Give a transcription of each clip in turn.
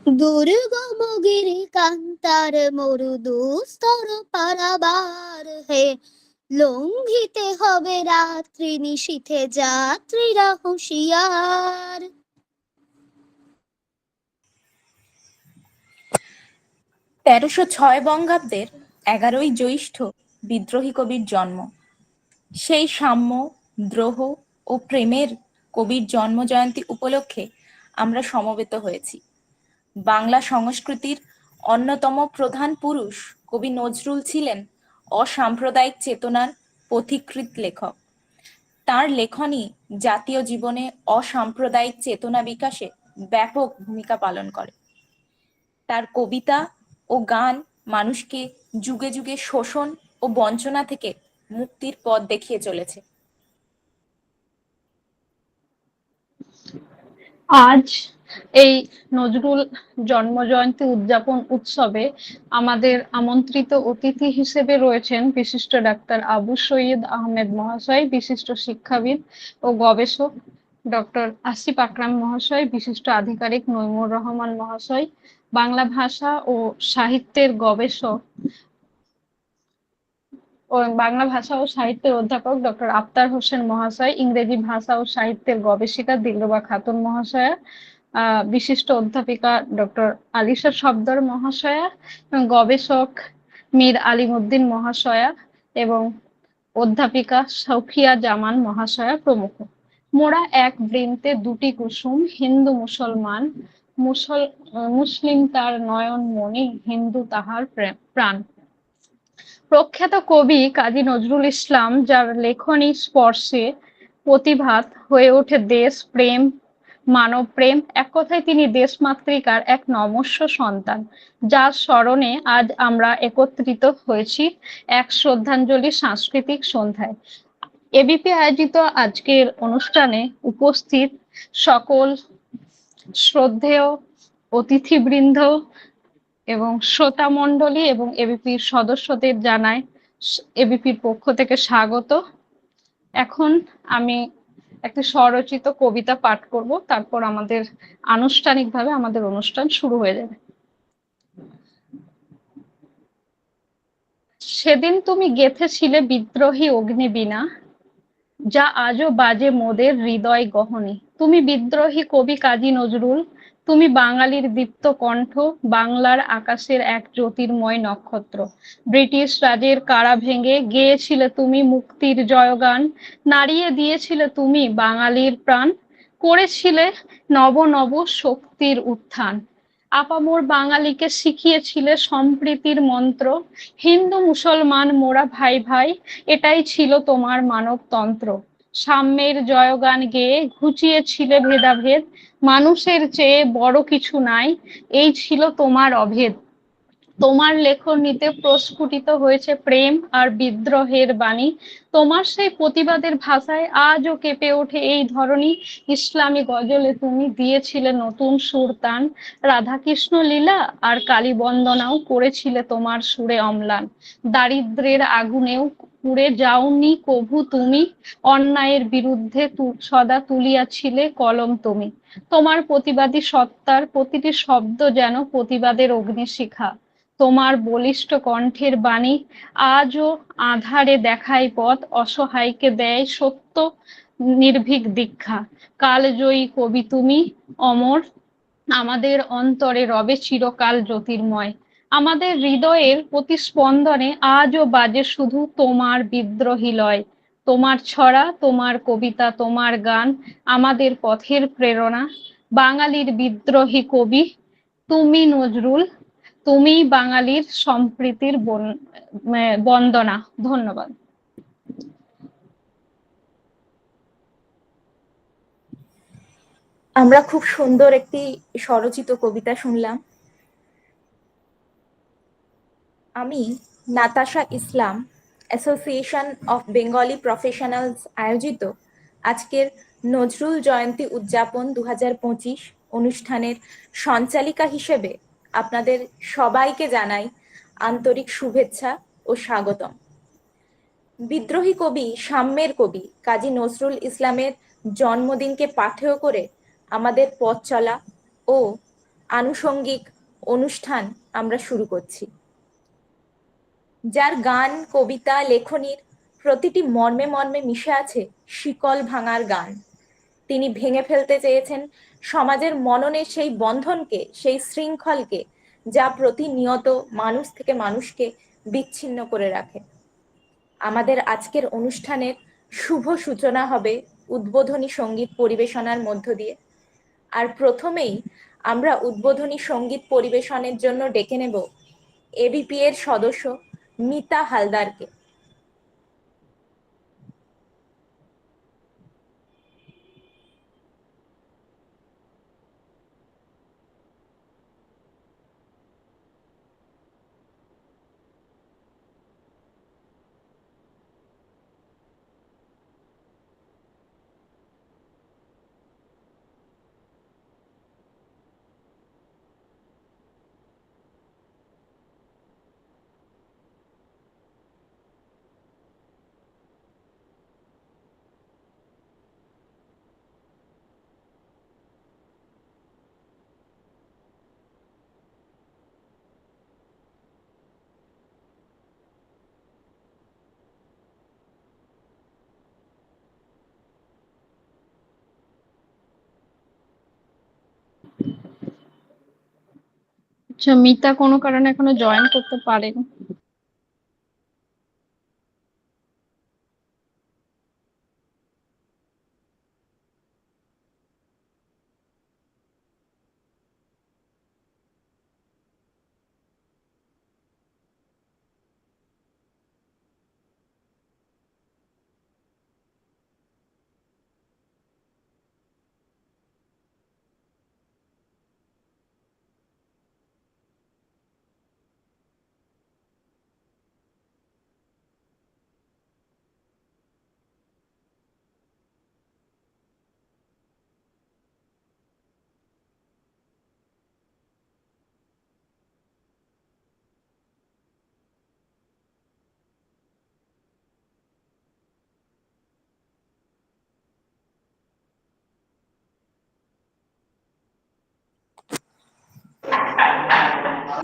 দুর্গম গিরি কান্তার মরু দুস্তর পারাবার হে, লঙ্ঘিতে হবে রাত্রি নিশীথে যাত্রীরা হুঁশিয়ার। 1306 বঙ্গাব্দের 11ই জ্যৈষ্ঠ বিদ্রোহী কবির জন্ম। সেই সাম্য, দ্রোহ ও প্রেমের কবির জন্ম জয়ন্তী উপলক্ষে আমরা সমবেত হয়েছি। বাংলা সংস্কৃতির অন্যতম প্রধান পুরুষ কবি নজরুল ছিলেন অসাম্প্রদায়িক চেতনার পথিকৃৎ লেখক। তার লেখনী জাতীয় জীবনে অসাম্প্রদায়িক চেতনা বিকাশে ব্যাপক ভূমিকা পালন করে। তার কবিতা ও গান মানুষকে যুগে যুগে শোষণ ও বঞ্চনা থেকে মুক্তির পথ দেখিয়ে চলেছে। আজ এই নজরুল জন্মজয়ন্তী উদযাপন উৎসবে আমাদের আমন্ত্রিত অতিথি হিসেবে রয়েছেন বিশিষ্ট ডাক্তার আবু সৈয়দ আহমেদ মহাশয়, বিশিষ্ট শিক্ষাবিদ ও গবেষক ডক্টর আসিফ আকরাম মহাশয়, বিশিষ্ট আধিকারিক নইমুর রহমান মহাশয়, বাংলা ভাষা ও সাহিত্যের গবেষক ও বাংলা ভাষা ও সাহিত্যের অধ্যাপক ডক্টর আফতার হোসেন মহাশয়, ইংরেজি ভাষা ও সাহিত্যের গবেষিকা দিলরুবা খাতুন মহাশয়া, বিশিষ্ট অধ্যাপিকা ডক্টর আলিশা সফদর মহাশয়া, গবেষক মীর আলিমুদ্দিন মহাশয়া এবং অধ্যাপিকা সৌফিয়া জামান মহাশয়া প্রমুখ। মোরা এক বৃন্তে দুটি কুসুম, হিন্দু মুসলমান, মুসলিম তার নয়ন মণি, হিন্দু তাহার প্রাণ। প্রখ্যাত কবি কাজী নজরুল ইসলাম, যার লেখনী স্পর্শে প্রতিভাত হয়ে ওঠে দেশ প্রেম, মানব প্রেম, এক কথায় তিনি দেশমাতৃকার এক নমস্য সন্তান, যার স্মরণে আজ আমরা একত্রিত হয়েছি এক শ্রদ্ধাঞ্জলি সাংস্কৃতিক সন্ধ্যায়। এবিপি আয়োজিত আজকের অনুষ্ঠানে উপস্থিত সকল শ্রদ্ধেয় অতিথিবৃন্দ এবং শ্রোতা মণ্ডলী এবং এবিপির সদস্যদের জানাই এবিপির পক্ষ থেকে স্বাগত। এখন আমি একটি স্বরচিত কবিতা পাঠ করব, তারপর আমাদের আনুষ্ঠানিকভাবে আমাদের অনুষ্ঠান শুরু হয়ে যাবে। সেদিন তুমি গেঁথেছিলে বিদ্রোহী অগ্নিবীণা, যা আজও বাজে মোদের হৃদয় গহনে। তুমি বিদ্রোহী কবি কাজী নজরুল, তুমি বাঙালির দীপ্ত কণ্ঠ, বাংলার আকাশের এক জ্যোতির্ময় নক্ষত্র। ব্রিটিশ রাজের কারা ভেঙে গেয়েছিলে তুমি মুক্তির জয়গান, নাড়িয়ে দিয়েছিলে তুমি বাঙালির প্রাণ, করেছিলে নব নব শক্তির উত্থান। আপামোর বাঙালিকে শিখিয়েছিলে সম্প্রীতির মন্ত্র, হিন্দু মুসলমান মোরা ভাই ভাই, এটাই ছিল তোমার মানবতন্ত্র। সাম্যের জয়গান গেয়ে ঘুচিয়েছিলে ভেদাভেদ, মানুষের চেয়ে বড় কিছু নাই, এই ছিল তোমার অভেদ। তোমার লেখনীতে প্রস্ফুটিত হয়েছে প্রেম আর বিদ্রোহের বাণী, তোমার সেই প্রতিবাদের ভাষায় আজও কেঁপে ওঠে এই ধরনী। ইসলামী গজলে তুমি দিয়েছিলে নতুন সুর তান, রাধাকৃষ্ণ লীলা আর কালী বন্দনাও করেছিলে তোমার সুরে অম্লান। দারিদ্রের আগুনেও পুড়ে যাওনি কভু তুমি, অন্যায়ের বিরুদ্ধে সদা তুলিয়াছিলে কলম তুমি। তোমার প্রতিবাদী সত্তার প্রতিটি শব্দ যেন প্রতিবাদের অগ্নিশিখা, তোমার বলিষ্ঠ কণ্ঠের বাণী আজও আঁধারে দেখায় পথ, অসহায়কে দেয় সত্য নির্ভীক দীক্ষা। কালজয়ী কবি তুমি অমর, আমাদের অন্তরে রবে চিরকাল জ্যোতির্ময়। আমাদের হৃদয়ের প্রতিস্পন্দনে আজও বাজে শুধু তোমার বিদ্রোহী লয়। তোমার ছড়া, তোমার কবিতা, তোমার গান আমাদের পথের প্রেরণা। বাঙালির বিদ্রোহী কবি তুমি নজরুল, তুমি বাঙালির সম্প্রীতির বন্দনা। ধন্যবাদ। আমরা খুব সুন্দর একটি স্বরচিত কবিতা শুনলাম। আমি নাতাশা ইসলাম, অ্যাসোসিয়েশন অফ বেঙ্গলি প্রফেশনালস আয়োজিত আজকের নজরুল জয়ন্তী উদযাপন 2025 অনুষ্ঠানের সঞ্চালিকা হিসেবে আপনাদের সবাইকে জানাই আন্তরিক শুভেচ্ছা ও স্বাগতম। বিদ্রোহী কবি, সাম্যের কবি কাজী নজরুল ইসলামের জন্মদিনকে পাথেয় করে আমাদের পথ চলা ও আনুষঙ্গিক অনুষ্ঠান আমরা শুরু করছি, যার গান, কবিতা, লেখনীর প্রতিটি মর্মে মর্মে মিশে আছে শিকল ভাঙার গান। তিনি ভেঙে ফেলতে চেয়েছেন সমাজের মননের সেই বন্ধনকে, সেই শৃঙ্খলকে, যা প্রতিনিয়ত মানুষ থেকে মানুষকে বিচ্ছিন্ন করে রাখে। আমাদের আজকের অনুষ্ঠানের শুভ সূচনা হবে উদ্বোধনী সঙ্গীত পরিবেশনার মধ্য দিয়ে। আর প্রথমেই আমরা উদ্বোধনী সঙ্গীত পরিবেশনের জন্য ডেকে নেব এবিপি এর সদস্য মিতা হালদারকে। আচ্ছা, মিতা কোনো কারণে এখনো জয়েন করতে পারেনি।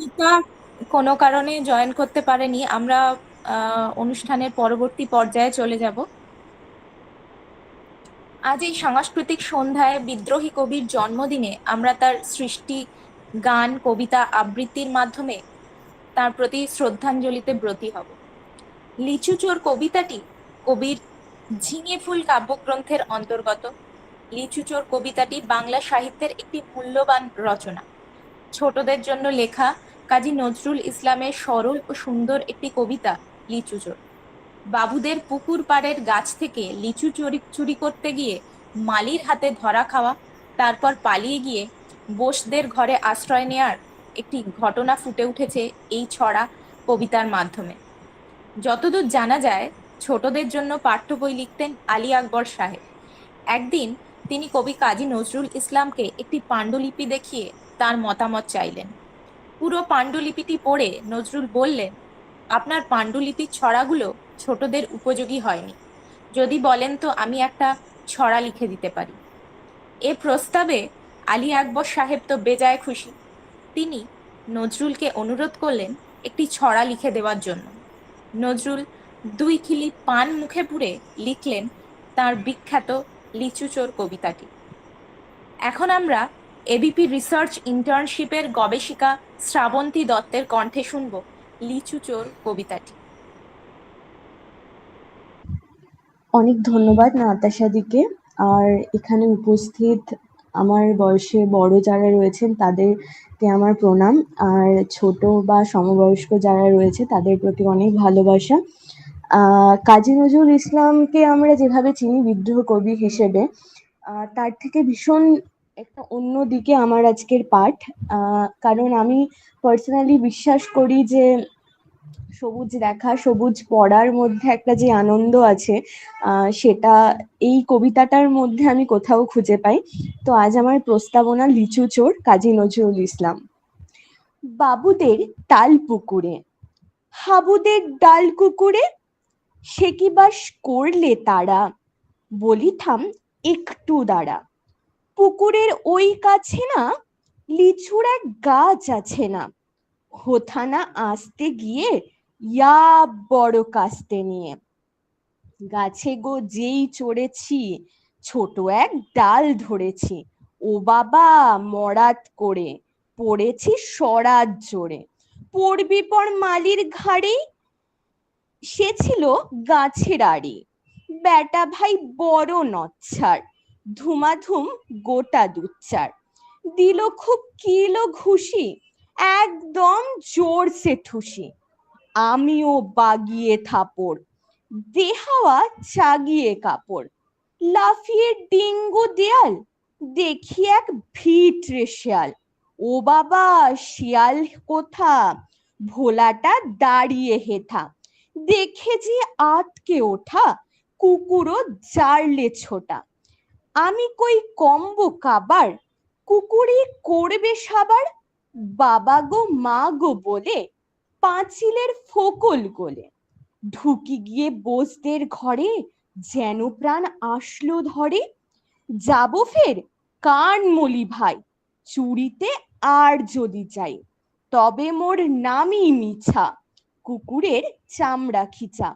মিতা কোনো কারণে জয়েন করতে পারেনি। আমরা অনুষ্ঠানের পরবর্তী পর্যায়ে চলে যাব। আজ এই সাংস্কৃতিক সন্ধ্যায় বিদ্রোহী কবির জন্মদিনে আমরা তার সৃষ্টি, গান, কবিতা আবৃত্তির মাধ্যমে তার প্রতি শ্রদ্ধাঞ্জলিতে ব্রতী হব। লিচু চোর কবিতাটি কবির ঝিঙে ফুল কাব্যগ্রন্থের অন্তর্গত। লিচু চোর কবিতাটি বাংলা সাহিত্যের একটি মূল্যবান রচনা। ছোটদের জন্য লেখা কাজী নজরুল ইসলামের সরল ও সুন্দর একটি কবিতা লিচু চোর। বাবুদের পুকুর পাড়ের গাছ থেকে লিচু চুরি করতে গিয়ে মালির হাতে ধরা খাওয়া, তারপর পালিয়ে গিয়ে বোসদের ঘরে আশ্রয় নেয়ার একটি ঘটনা ফুটে উঠেছে এই ছড়া কবিতার মাধ্যমে। যতদূর জানা যায়, ছোটদের জন্য পাঠ্য বই লিখতেন আলী আকবর সাহেব। একদিন তিনি কবি কাজী নজরুল ইসলামকে একটি পাণ্ডুলিপি দেখিয়ে তার মতামত চাইলেন। পুরো পাণ্ডুলিপিটি পড়ে নজরুল বললেন, আপনার পাণ্ডুলিপির ছড়াগুলো ছোটদের উপযোগী হয়নি, যদি বলেন তো আমি একটা ছড়া লিখে দিতে পারি। এ প্রস্তাবে আলী আকবর সাহেব তো বেজায় খুশি। তিনি নজরুলকে অনুরোধ করলেন একটি ছড়া লিখে দেওয়ার জন্য। নজরুল 2 খিলি পান মুখে পুরে লিখলেন তার বিখ্যাত লিচু চোর কবিতাটি। এখন আমরা এবিপি রিসার্চ ইন্টার্নশিপের গবেষিকা শ্রাবন্তী দত্তের কণ্ঠে শুনব লিচু চোর কবিতাটি। অনেক ধন্যবাদ নাতাশাদিকে। আর এখানে উপস্থিত আমার বয়সে বড় যারা রয়েছেন তাদেরকে আমার প্রণাম, আর ছোট বা সমবয়স্ক যারা রয়েছে তাদের প্রতি অনেক ভালোবাসা। কাজী নজরুল ইসলামকে আমরা যেভাবে চিনি বিদ্রোহ কবি হিসেবে, তার থেকে ভীষণ একটা অন্য দিকে আমার আজকের পাঠ। কারণ আমি পার্সোনালি বিশ্বাস করি যে সবুজ দেখা, সবুজ পড়ার মধ্যে একটা যে আনন্দ আছে, সেটা এই কবিতাটার মধ্যে আমি কোথাও খুঁজে পাই। তো আজ আমার প্রস্তাবনা লিচু চোর, কাজী নজরুল ইসলাম। বাবুদের তাল পুকুরে, হাবুদের ডাল কুকুরে, সে কি বাস করলে তারা, বলিথাম একটু দাঁড়া। পুকুরের ওই কাছে না লিচুর এক গাছ আছে না, হোথানা আসতে গিয়ে ইয়া বড় কাস্তে নিয়ে। গাছে গো যেই চড়েছি, ছোট এক ডাল ধরেছি, ও বাবা মরাত করে পড়েছি সরাত জোরে। পড়বি পর মালির ঘাড়েই, সে ছিল গাছের আড়ি। বেটা ভাই বড় নচ্ছার, ধুমাধুম গোটা দুচ্চার। দিল খুব কিলো ঘুষি, একদম জোরসে ঠুসি। আমিও বাগিয়ে থাপড়, দেহাওয়া চাগিয়ে কাপড়। লাফিয়ে ডিঙ্গো দেয়াল, দেখি এক ভিটরে শিয়াল। ও বাবা শিয়াল কোথা, ভোলাটা দাঁড়িয়ে হেথা। দেখে যে আটকে ওঠা, কুকুরও জারলে ছোটা। আমি কই কম্বো কাবার, কুকুরই করবে সাবার। বাবা গো মা গো বলে পাঁচিলের ফোকল গোলে ঢুকি গিয়ে বোসদের ঘরে, যেন প্রাণ আসলো ধরে। যাবো ফের কান মলি ভাই, চুরিতে আর যদি যাই, তবে মোর নামই মিছা, কুকুরের চামড়া খিচা।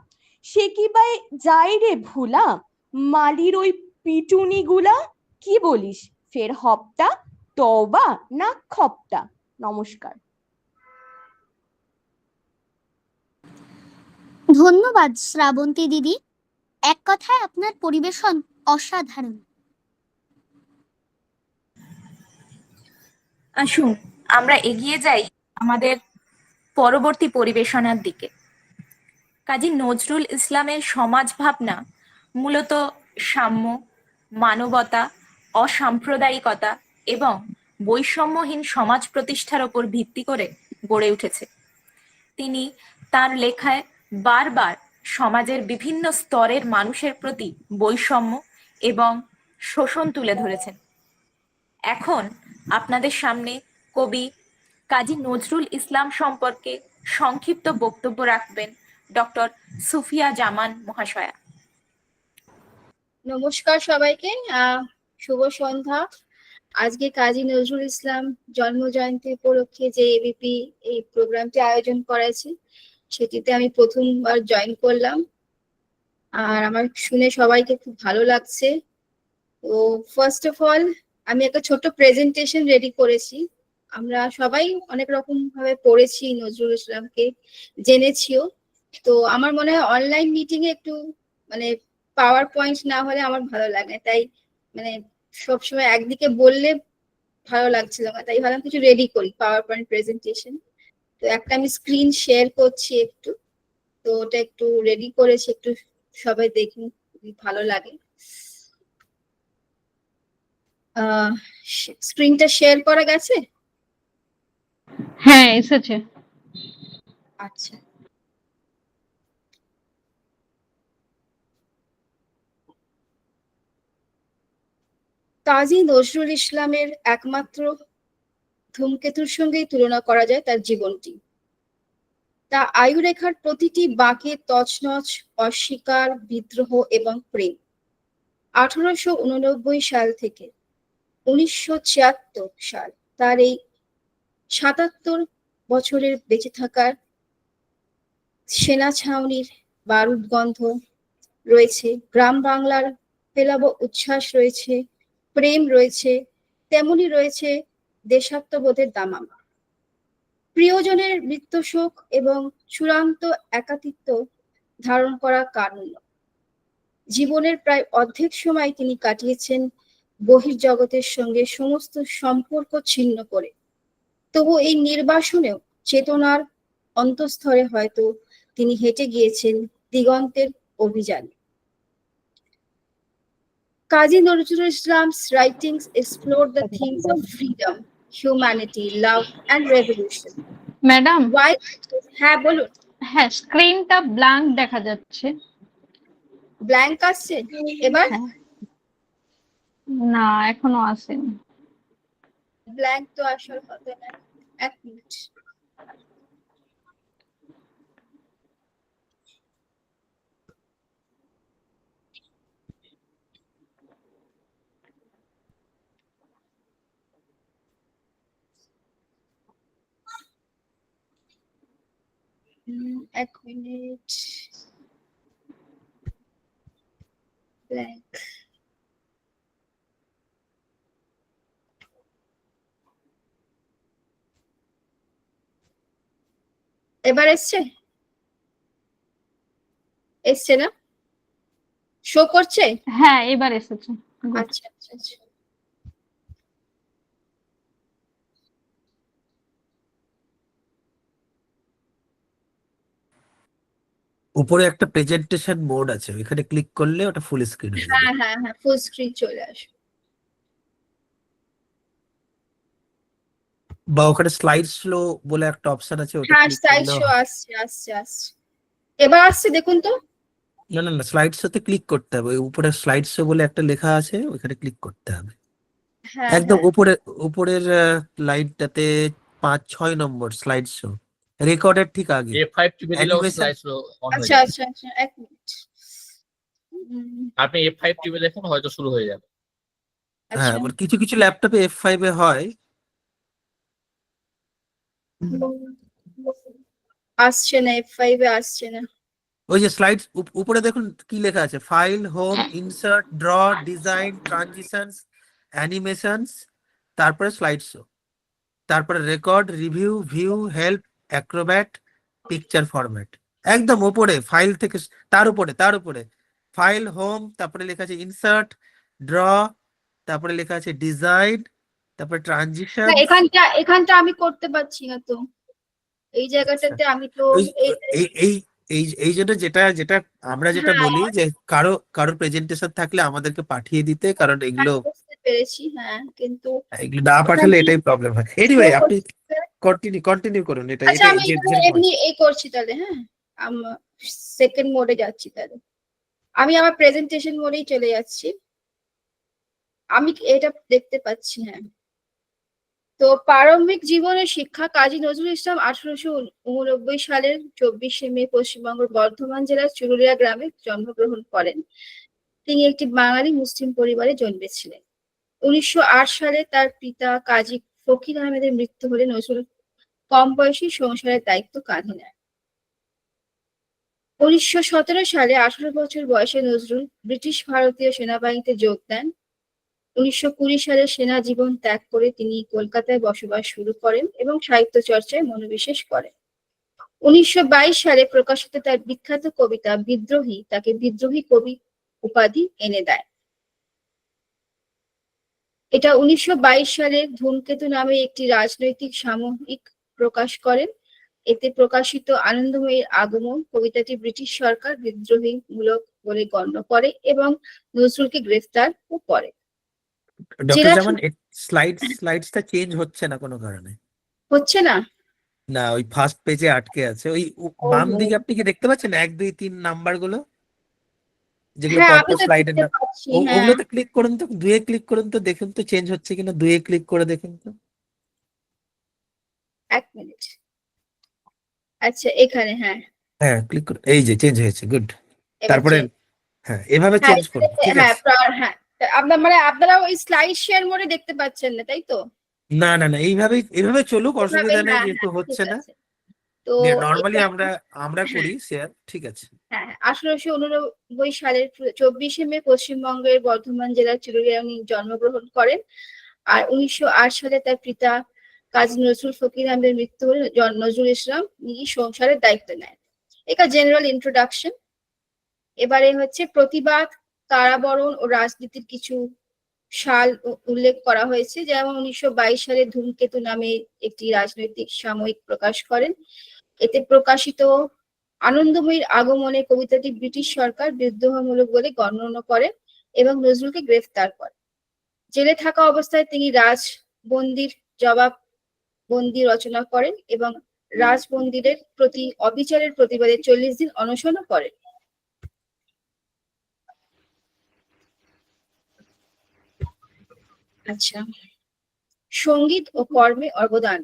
সে কি বাই যাই রে ভুলা, মালির ওই পিটুনি গুলা। কি বলিস ফের হপ্তা, তওবা না খপ্তা? নমস্কার। ধন্যবাদ শ্রাবন্তী দিদি, এক কথায় আপনার পরিবেশন অসাধারণ। আসুন আমরা এগিয়ে যাই আমাদের পরবর্তী পরিবেশনার দিকে। কাজী নজরুল ইসলামের সমাজ ভাবনা মূলত সাম্য, মানবতা, অসাম্প্রদায়িকতা এবং বৈষম্যহীন সমাজ প্রতিষ্ঠার ওপর ভিত্তি করে গড়ে উঠেছে। তিনি তার লেখায় বারবার সমাজের বিভিন্ন স্তরের মানুষের প্রতি বৈষম্য এবং শোষণ তুলে ধরেছেন। এখন আপনাদের সামনে কবি কাজী নজরুল ইসলাম সম্পর্কে সংক্ষিপ্ত বক্তব্য রাখবেন ডক্টর সুফিয়া জামান মহাশয়া। নমস্কার সবাইকে, শুভ সন্ধ্যা। আজকে কাজী নজরুল ইসলাম জন্ম জয়ন্তী উপলক্ষে যে এবিপি এই প্রোগ্রামটি আয়োজন করেছে, সেটিতে আমি প্রথমবার জয়েন করলাম, আর আমার শুনে সবাইকে খুব ভালো লাগছে। তো ফার্স্ট অফ অল আমি একটা ছোট্ট প্রেজেন্টেশন রেডি করেছি। আমরা সবাই অনেক রকম ভাবে পড়েছি নজরুল ইসলামকে, জেনেছিও। তো আমার মনে হয় অনলাইন মিটিং এ একটু মানে পাওয়ার পয়েন্ট না হলে আমার ভালো লাগে, তাই মানে সবসময় একদিকে বললে ভালো লাগছিল না, তাই ভাবলাম কিছু রেডি করি পাওয়ার পয়েন্ট প্রেজেন্টেশন। তো একটা আমি স্ক্রিন শেয়ার করছি একটু, তো ওটা একটু রেডি করেছি, একটু সবাই দেখুন, খুবই ভালো লাগে। স্ক্রিনটা শেয়ার করা গেছে? হ্যাঁ, এসেছে। আচ্ছা, কাজী নজরুল ইসলামের একমাত্র ধূমকেতুর সঙ্গেই তুলনা করা যায় তার জীবনটি। তা আয়ুরেখার প্রতিটি বাঁকে তছনছ, অস্বীকার, বিদ্রোহ এবং প্রেম। 1889 সাল থেকে 1976 সাল, তার এই 77 বছরের বেঁচে থাকার সেনা ছাউনির বারুদ গন্ধ রয়েছে, গ্রাম বাংলার পেলাব উচ্ছ্বাস রয়েছে, প্রেম রয়েছে, তেমনি রয়েছে দেশাত্মবোধের দামামা। প্রিয়জনের মৃত্যুশোক এবং চূড়ান্ত একাকিত্ব ধারণ করা কারণ। জীবনের প্রায় অর্ধেক সময় তিনি কাটিয়েছেন বহির্জগতের সঙ্গে সমস্ত সম্পর্ক ছিন্ন করে। তবু এই নির্বাসনেও চেতনার অন্তঃস্থরে হয়তো তিনি হেঁটে গিয়েছেন দিগন্তের অভিযানে। Kazi Nazrul Islam's writings explore the themes of freedom, humanity, love, and revolution. Madam, Why? হ্যাঁ বলুন। হ্যাঁ, স্ক্রিনটা ব্ল্যাঙ্ক দেখা যাচ্ছে। ব্ল্যাঙ্ক আসছে এবার? না, এখনো আসেনি। ব্ল্যাঙ্ক তো আসার কথা না। এক মিনিট। এক মিনিট। Blank. এবার এসছে না, শো করছে? হ্যাঁ, এবার এসেছে। Good. আচ্ছা আচ্ছা আচ্ছা। উপরে একটা প্রেজেন্টেশন মোড আছে, ওইখানে ক্লিক করলে ওটা ফুল স্ক্রিন হয়ে যাবে। হ্যাঁ হ্যাঁ হ্যাঁ, ফুল স্ক্রিন চলে আসবে। বা ওখানে স্লাইড স্লো বলে একটা অপশন আছে, ওটা হ্যাঁ, ক্লিক স্লাইড করলেও শো হয়। আসছে আসছে আসছে। এবার আসছে, দেখুন তো। না না না, স্লাইড শোতে ক্লিক করতে হবে, ওই উপরে স্লাইড শো বলে একটা লেখা আছে, ওইখানে ক্লিক করতে হবে। হ্যাঁ একদম হ্যাঁ উপরের লাইনটাতে 5-6 নম্বর স্লাইড শো, রেকর্ডের ঠিক আগে F5 টিপে দিলেও অ্যানিমেশন। স্লাইড শো অন হয়ে আচ্ছা যাবে। আচ্ছা আচ্ছা, এক মিনিট। আপনি F5 টিপে দেখুন, হয়তো শুরু হয়ে যাবে। হ্যাঁ, আচ্ছা, আবার কিছু কিছু ল্যাপটপে F5 এ হয়। আসছে না, F5 এ আসছে না। ওই যে স্লাইড উপরে দেখুন কি লেখা আছে, file, home, insert, draw, design, transitions, animations, তারপরে স্লাইড শো, তারপরে record, review, view, help, Acrobat, picture format. একদম উপরে ফাইল থেকে তার উপরে ফাইল, হোম, তারপরে লেখা আছে ইনসার্ট, ড্র, তারপরে লেখা আছে ডিজাইন, তারপরে না, ট্রানজিশন। এখানটা আমি করতে পারছি না তো, এই জায়গাটাতে আমি তো এই এই এই এই জন্য যেটা আমরা যেটা হ্যাঁ, বলি যে কারো প্রেজেন্টেশন থাকলে আমাদেরকে পাঠিয়ে দিতে, কারণ এগুলো বুঝতে পেরেছি, হ্যাঁ, কিন্তু না পাঠালে এখানে এটাই প্রবলেম হয়। show এনিওয়ে আপনি করছে। কন্টিনিউ করুন, এটা আচ্ছা, এটা আমি এখানে যেরকম এমনি আছে। এই করছি তাহলে, হ্যাঁ, সেকেন্ড মোডে যাচ্ছি তাহলে। আমি আমার প্রেজেন্টেশন মোডেই চলে যাচ্ছি। আমি এটা দেখতে পাচ্ছি, হ্যাঁ। তো প্রারম্ভিক জীবনের শিক্ষা কাজী নজরুল ইসলাম 1889 সালের 24শে মে পশ্চিমবঙ্গের বর্ধমান জেলার চুরুলিয়া গ্রামে জন্মগ্রহণ করেন। তিনি একটি বাঙালি মুসলিম পরিবারে জন্মেছিলেন। 1908 সালে তার পিতা কাজী ফকির আহমেদের মৃত্যু হলে নজরুল কম বয়সী সংসারের দায়িত্ব কাঁধে নেন। 1917 সালে 18 বছর বয়সে নজরুল ব্রিটিশ ভারতীয় সেনাবাহিনীতে যোগ দেন। 1920 সালে সেনা জীবন ত্যাগ করে তিনি কলকাতায় বসবাস শুরু করেন এবং সাহিত্য চর্চায় মনোনিবেশ করেন। 1922 সালে প্রকাশিত তার বিখ্যাত কবিতা বিদ্রোহী তাকে বিদ্রোহী কবি উপাধি এনে দেয়। এটা 1922 সালে ধূমকেতু নামে একটি রাজনৈতিক সাময়িক প্রকাশ করেন। এতে প্রকাশিত আনন্দময়ীর আগমন কবিতাটি ব্রিটিশ সরকার বিদ্রোহীমূলক বলে গণ্য করে এবং নজরুলকে গ্রেফতারও করে। ডক্টর জেলা জামান, স্লাইডসটা চেঞ্জ হচ্ছে না কোনো কারণে। হচ্ছে না। না, ওই ফার্স্ট পেজে আটকে আছে। ওই বাম দিকে আপনি কি দেখতে পাচ্ছেন 1, 2, 3 নাম্বার গুলো, যেগুলো হ্যাঁ, আমি পরপর তো স্লাইডের দেখতে নাম, পাচ্ছি, হ্যাঁ। ওগুলোতে ক্লিক করুন তো, 2 ক্লিক করুন তো, দেখুন তো চেঞ্জ হচ্ছে কিনা, 2 ক্লিক করে দেখুন তো। এক মিনিট। আচ্ছা, এখানে, হ্যাঁ, হ্যাঁ, ক্লিক করুন, এই যে চেঞ্জ হয়েছে, গুড। এবার তারপরে হ্যাঁ, এভাবে হ্যাঁ, চেঞ্জ করুন, ঠিক হ্যাঁ, আছে। হ্যাঁ, আপনারা ওই স্লাইড শেয়ার মোডে দেখতে পাচ্ছেন না, তাই তো? না না না, এইভাবে চলুক, এভাবেই, অসুবিধা নেই, হ্যাঁ যেহেতু হ্যাঁ, ঠিক হচ্ছে না। আছে। তো নর্মালি এটা, আমরা করি শেয়ার, ঠিক আছে। হ্যাঁ, 1889 সালের 24শে মে পশ্চিমবঙ্গের বর্ধমান জেলার চুরুলিয়ায় উনি জন্মগ্রহণ করেন। আর 1908 সালে তার পিতা কাজী নজরুল ফকির আহমেদের মৃত্যু হলে নজরুল ইসলাম নিজে সংসারের দায়িত্ব নেন। এটা জেনারেল ইন্ট্রোডাকশন। এবারে হচ্ছে প্রতিবাদ, কারাবরণ ও রাজনীতির কিছু সাল উল্লেখ করা হয়েছে। যেমন 1922 সালে ধূমকেতু নামে একটি রাজনৈতিক সাময়িক প্রকাশ করেন। এতে প্রকাশিত আনন্দময়ীর আগমনে কবিতাটি ব্রিটিশ সরকার বিদ্রোহমূলক বলে গণ্য করে এবং নজরুলকে গ্রেফতার করে। জেলে থাকা অবস্থায় তিনি রাজবন্দির জবাববন্দি রচনা করেন এবং রাজবন্দিদের প্রতি অবিচারের প্রতিবাদে 40 দিন অনশনও করেন। আচ্ছা, সঙ্গীত ও কর্মে অবদান।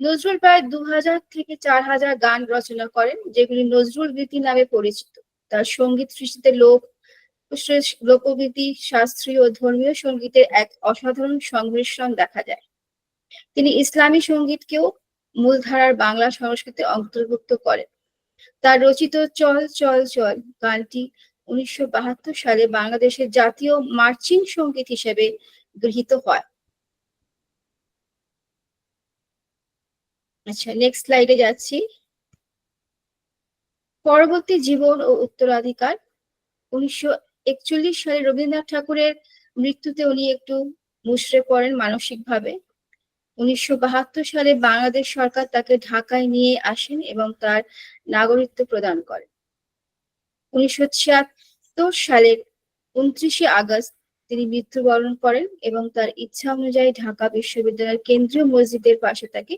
নজরুল প্রায় 2000 থেকে 4000 গান রচনা করেন, যেগুলি নজরুল গীতি নামে পরিচিত। তার সঙ্গীত সৃষ্টিতে লোকগীতি, শাস্ত্রীয় ও ধর্মীয় সঙ্গীতের এক অসাধারণ সংমিশ্রণ দেখা যায়। তিনি ইসলামী সঙ্গীতকেও মূলধারার বাংলা সংস্কৃতি অন্তর্ভুক্ত করে। তার রচিত চল চল চল গানটি 1972 সালে বাংলাদেশের জাতীয় মার্চিং সঙ্গীত হিসেবে গৃহীত হয়। আচ্ছা, নেক্সট স্লাইডে যাচ্ছি। পরবর্তী জীবন ও উত্তরাধিকার। 1941 সালে রবীন্দ্রনাথ ঠাকুরের মৃত্যুতে উনি একটু মুষড়ে পড়েন মানসিকভাবে। 1972 সালে বাংলাদেশ সরকার তাকে ঢাকায় নিয়ে আসেন এবং তার নাগরিকত্ব প্রদান করে। 1976 সালের 29শে আগস্ট তিনি মৃত্যুবরণ করেন এবং তার ইচ্ছা অনুযায়ী ঢাকা বিশ্ববিদ্যালয়ের কেন্দ্রীয় মসজিদের পাশে তাকে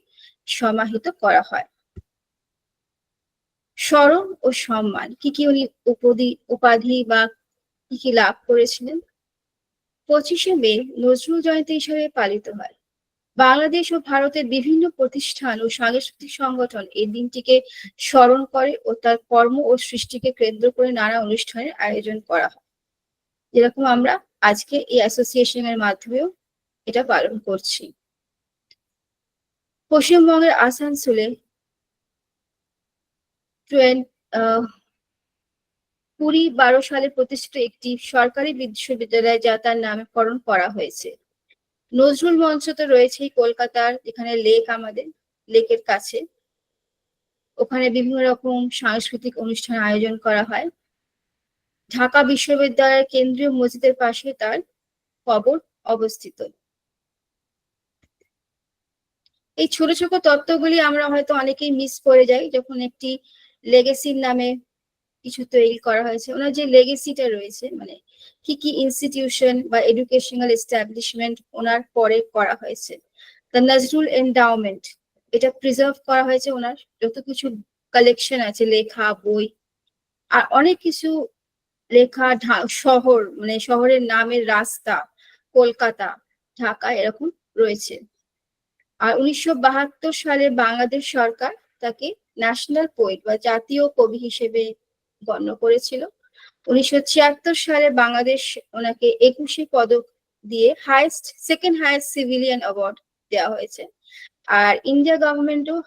সমাহিত করা হয়। স্মরণ ও সম্মান, কি কি উনি উপাধি বা কি কি লাভ করেছিলেন? 25শে মে নজরুল জয়ন্তী হিসেবে পালিত হয়। বাংলাদেশ ও ভারতের বিভিন্ন প্রতিষ্ঠান ও সাংস্কৃতিক সংগঠন এই দিনটিকে স্মরণ করে ও তার কর্ম ও সৃষ্টিকে কেন্দ্র করে নানা অনুষ্ঠানের আয়োজন করা হয়, যেরকম আমরা আজকে এই অ্যাসোসিয়েশনের মাধ্যমেও এটা পালন করছি। পশ্চিমবঙ্গের আসানসোলে 2012 সালে প্রতিষ্ঠিত একটি সরকারি বিশ্ববিদ্যালয় যা তার নামকরণ করা হয়েছে। নজরুল মঞ্চ তো রয়েছেই কলকাতার, যেখানে লেক, আমাদের লেকের কাছে, ওখানে বিভিন্ন রকম সাংস্কৃতিক অনুষ্ঠান আয়োজন করা হয়। ঢাকা বিশ্ববিদ্যালয়ের কেন্দ্রীয় মসজিদের পাশে তার কবর অবস্থিত। এই ছোট ছোট তত্ত্বগুলি আমরা হয়তো অনেকেই মিস করে যাই যখন একটি লেগেসির নামে কিছু তৈরি করা হয়েছে। ওনার যে লেগেসিটা রয়েছে, মানে কি কি ইনস্টিটিউশন বা এডুকেশনাল এস্টাবলিশমেন্ট ওনার পরে করা হয়েছে। দ্য নজরুল এন্ডাওমেন্ট, এটা প্রিজার্ভ করা হয়েছে। ওনার যত কিছু কালেকশন আছে, লেখা, বই, আর অনেক কিছু লেখা, শহর, মানে শহরের নামের রাস্তা, কলকাতা, ঢাকা, এরকম রয়েছে। আর 1972 সালে বাংলাদেশ সরকার তাকে ন্যাশনাল পোয়েট বা জাতীয় কবি হিসেবে গণ্য করেছিল। 1976 সালে বাংলাদেশ ওনাকে 21শে পদক দিয়ে সেকেন্ড হাইয়েস্ট সিভিলিয়ান অ্যাওয়ার্ড দেওয়া হয়েছে। আর ইন্ডিয়া গভর্নমেন্টও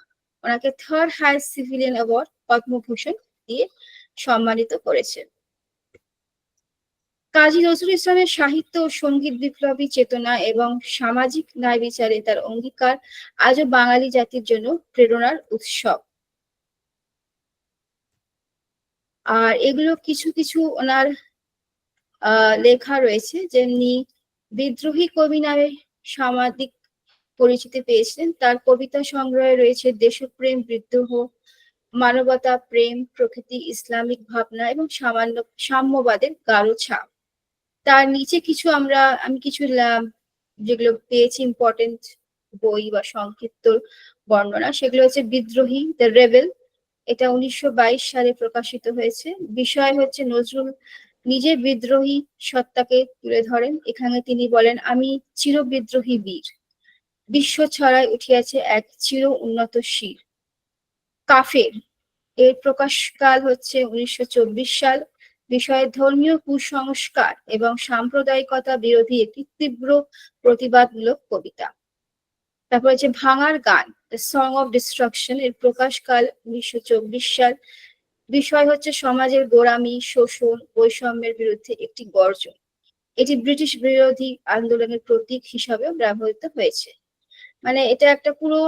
ওনাকে third highest civilian award Padma Bhushan দিয়ে সম্মানিত করেছে। কাজী নজরুল ইসলামের সাহিত্য ও সঙ্গীত বিপ্লবী চেতনা এবং সামাজিক ন্যায় বিচারে তার অঙ্গীকার আজও বাঙালি জাতির জন্য প্রেরণার উৎসব। আর এগুলো কিছু কিছু ওনার লেখা রয়েছে, যেমনি বিদ্রোহী কবি নামে সামাজিক পরিচিতি পেয়েছিলেন। তার কবিতা সংগ্রহে রয়েছে দেশপ্রেম, বিদ্রোহ, মানবতা, প্রেম, প্রকৃতি, ইসলামিক ভাবনা এবং সাম্যবাদের গাঢ় ছাপ। তার নিচে কিছু আমি কিছু যেগুলো পেয়েছি ইম্পর্টেন্ট বই বা সংক্ষিপ্ত বর্ণনা, সেগুলো হচ্ছে বিদ্রোহী, দ্য রেবেল, এটা 1922 সালে প্রকাশিত হয়েছে। বিষয় হচ্ছে নজরুল নিজের বিদ্রোহী সত্তাকে তুলে ধরেন। এখানে তিনি বলেন, আমি চির বিদ্রোহী বীর, বিশ্ব ছড়ায় উঠিয়াছে এক চির উন্নত শির। কাফের, এর প্রকাশকাল হচ্ছে 1924 সাল। বিষয়ে ধর্মীয় কুসংস্কার এবং সাম্প্রদায়িকতা বিরোধী একটি তীব্র প্রতিবাদমূলক কবিতা। তারপর হচ্ছে ভাঙার গান, দ্য সং অফ ডিস্ট্রাকশন, এর প্রকাশকাল 1924 সাল। বিষয় হচ্ছে সমাজের গোড়ামি, শোষণ, বৈষম্যের বিরুদ্ধে একটি গর্জন। এটি ব্রিটিশ বিরোধী আন্দোলনের প্রতীক হিসাবেও ব্যবহৃত হয়েছে। মানে এটা একটা পুরো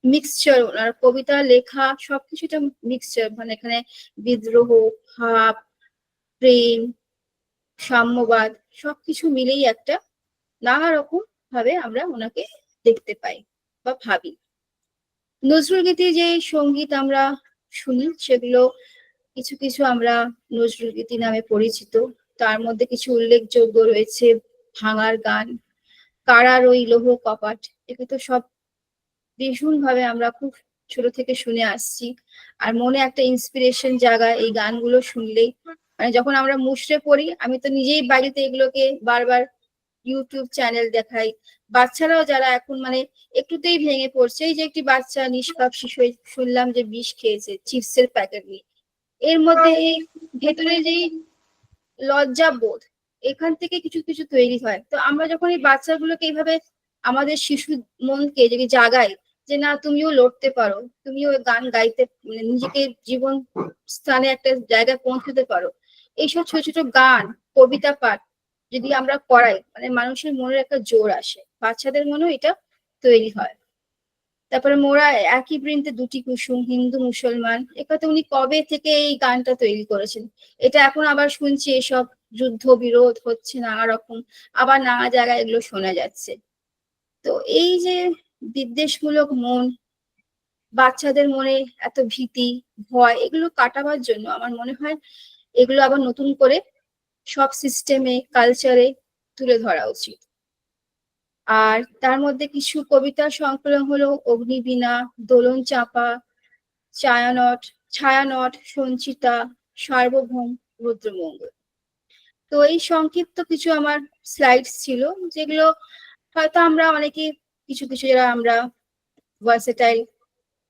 মিক্সচার, ওনার কবিতা লেখা সবকিছুটা মিক্সচার, মানে এখানে বিদ্রোহ, ভাব, প্রেম, সাম্যবাদ সবকিছু মিলেই একটা নানা রকম ভাবে আমরা ওনাকে দেখতে পাই বা ভাবি। নজরুল গীতি যে সঙ্গীত আমরা শুনি, সেগুলো কিছু কিছু আমরা নজরুল গীতি নামে পরিচিত। তার মধ্যে কিছু উল্লেখযোগ্য রয়েছে ভাঙার গান, কারার ওই লৌহ কপাট, এগুলো তো সব ভীষণ ভাবে আমরা খুব ছোট থেকে শুনে আসছি। আর মনে একটা ইন্সপিরেশন জাগায় এই গানগুলো শুনলেই। মানে যখন আমরা মুষড়ে পড়ি, আমি তো নিজেই বাড়িতে এগুলোকে বারবার ইউটিউব চ্যানেল দেখাই। বাচ্চারাও যারা এখন মানে একটুতেই ভেঙে পড়ছে, এই যে একটি বাচ্চা নিষ্পাপ শিশু শুনলাম যে বিষ খেয়েছে চিপসের প্যাকেট নিয়ে, এর মধ্যে এই ভেতরে যে লজ্জা বোধ, এখান থেকে কিছু কিছু তৈরি হয়। তো আমরা যখন এই বাচ্চাগুলোকে এইভাবে আমাদের শিশু মনকে যদি জাগাই যে না তুমিও লড়তে পারো, তুমিও গান গাইতে মানে নিজেকে জীবন স্থানে একটা জায়গায় পৌঁছতে পারো। এইসব ছোট ছোট গান, কবিতা পাঠ যদি আমরা করাই, মানে মানুষের মনের একটা জোর আসে, বাচ্চাদের মনেও এটা তৈরি হয়। তারপরে মোরা একই বৃন্তে দুটি কুসুম, হিন্দু মুসলমান, একথা উনি কবে থেকে এই গানটা তৈরি করেছেন। এটা এখন আবার শুনছি এসব যুদ্ধ বিরোধ হচ্ছে নানা রকম, আবার নানা জায়গায় এগুলো শোনা যাচ্ছে। তো এই যে বিদ্বেষমূলক মন, বাচ্চাদের মনে এত ভীতি ভয়, এগুলো কাটাবার জন্য আমার মনে হয় এগুলো আবার নতুন করে সব সিস্টেমে কালচারে তুলে ধরা উচিত। আর তার মধ্যে কিছু কবিতার সংকলন হলো অগ্নিবীণা, দোলন চাঁপা, ছায়ানট, ছায়ানট, সঞ্চিতা, সার্বভৌম, রুদ্রমঙ্গল। তো এই সংক্ষিপ্ত কিছু আমার স্লাইডস ছিল, যেগুলো হয়তো আমরা অনেকে কিছু কিছু যারা আমরা ভার্সেটাইল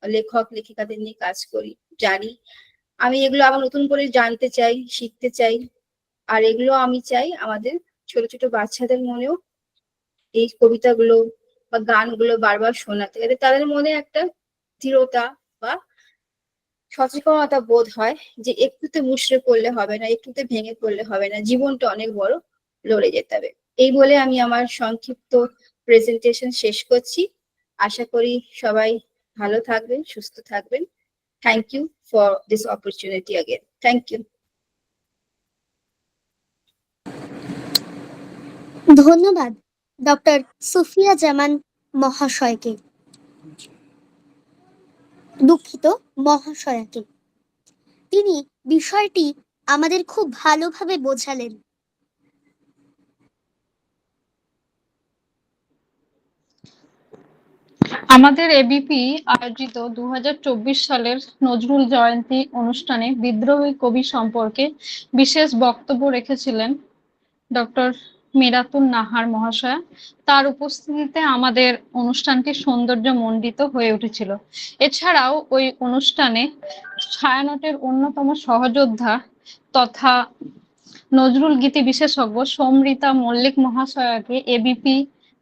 লেখক লেখিকাদের নিয়ে কাজ করি জানি। আমি এগুলো আবার নতুন করে জানতে চাই, শিখতে চাই। আর এগুলো আমি চাই আমাদের ছোট ছোট বাচ্চাদের মনেও এই কবিতাগুলো বা গানগুলো বারবার শোনাতে, যাতে তাদের মনে একটা দৃঢ়তা বা সচেতনতা বোধ হয় যে একটুতে মুষড়ে পড়লে হবে না, একটুতে ভেঙে পড়লে হবে না, জীবনটা অনেক বড়, লড়ে যেতে হবে। এই বলে আমি আমার সংক্ষিপ্ত প্রেজেন্টেশন শেষ করছি। আশা করি সবাই ভালো থাকবেন, সুস্থ থাকবেন। Thank you for this opportunity again. Thank you. ধন্যবাদ ডক্টর সুফিয়া জামান মহাশয়কে, দুঃখিত মহাশয়াকে। তিনি বিষয়টি আমাদের খুব ভালোভাবে বোঝালেন। আমাদের এবিপি আয়োজিত 2024 সালের নজরুল জয়ন্তী অনুষ্ঠানে বিদ্রোহী কবি সম্পর্কে বিশেষ বক্তব্য রেখেছিলেন ডক্টর মীরাতুন নাহার মহাশয়া। তার উপস্থিতিতে আমাদের অনুষ্ঠানটি সৌন্দর্যমণ্ডিত হয়ে উঠেছিল। এছাড়াও ওই অনুষ্ঠানে ছায়ানটের অন্যতম সহযোদ্ধা তথা নজরুল গীতি বিশেষজ্ঞ সমৃতা মল্লিক মহাশয়াকে এবিপি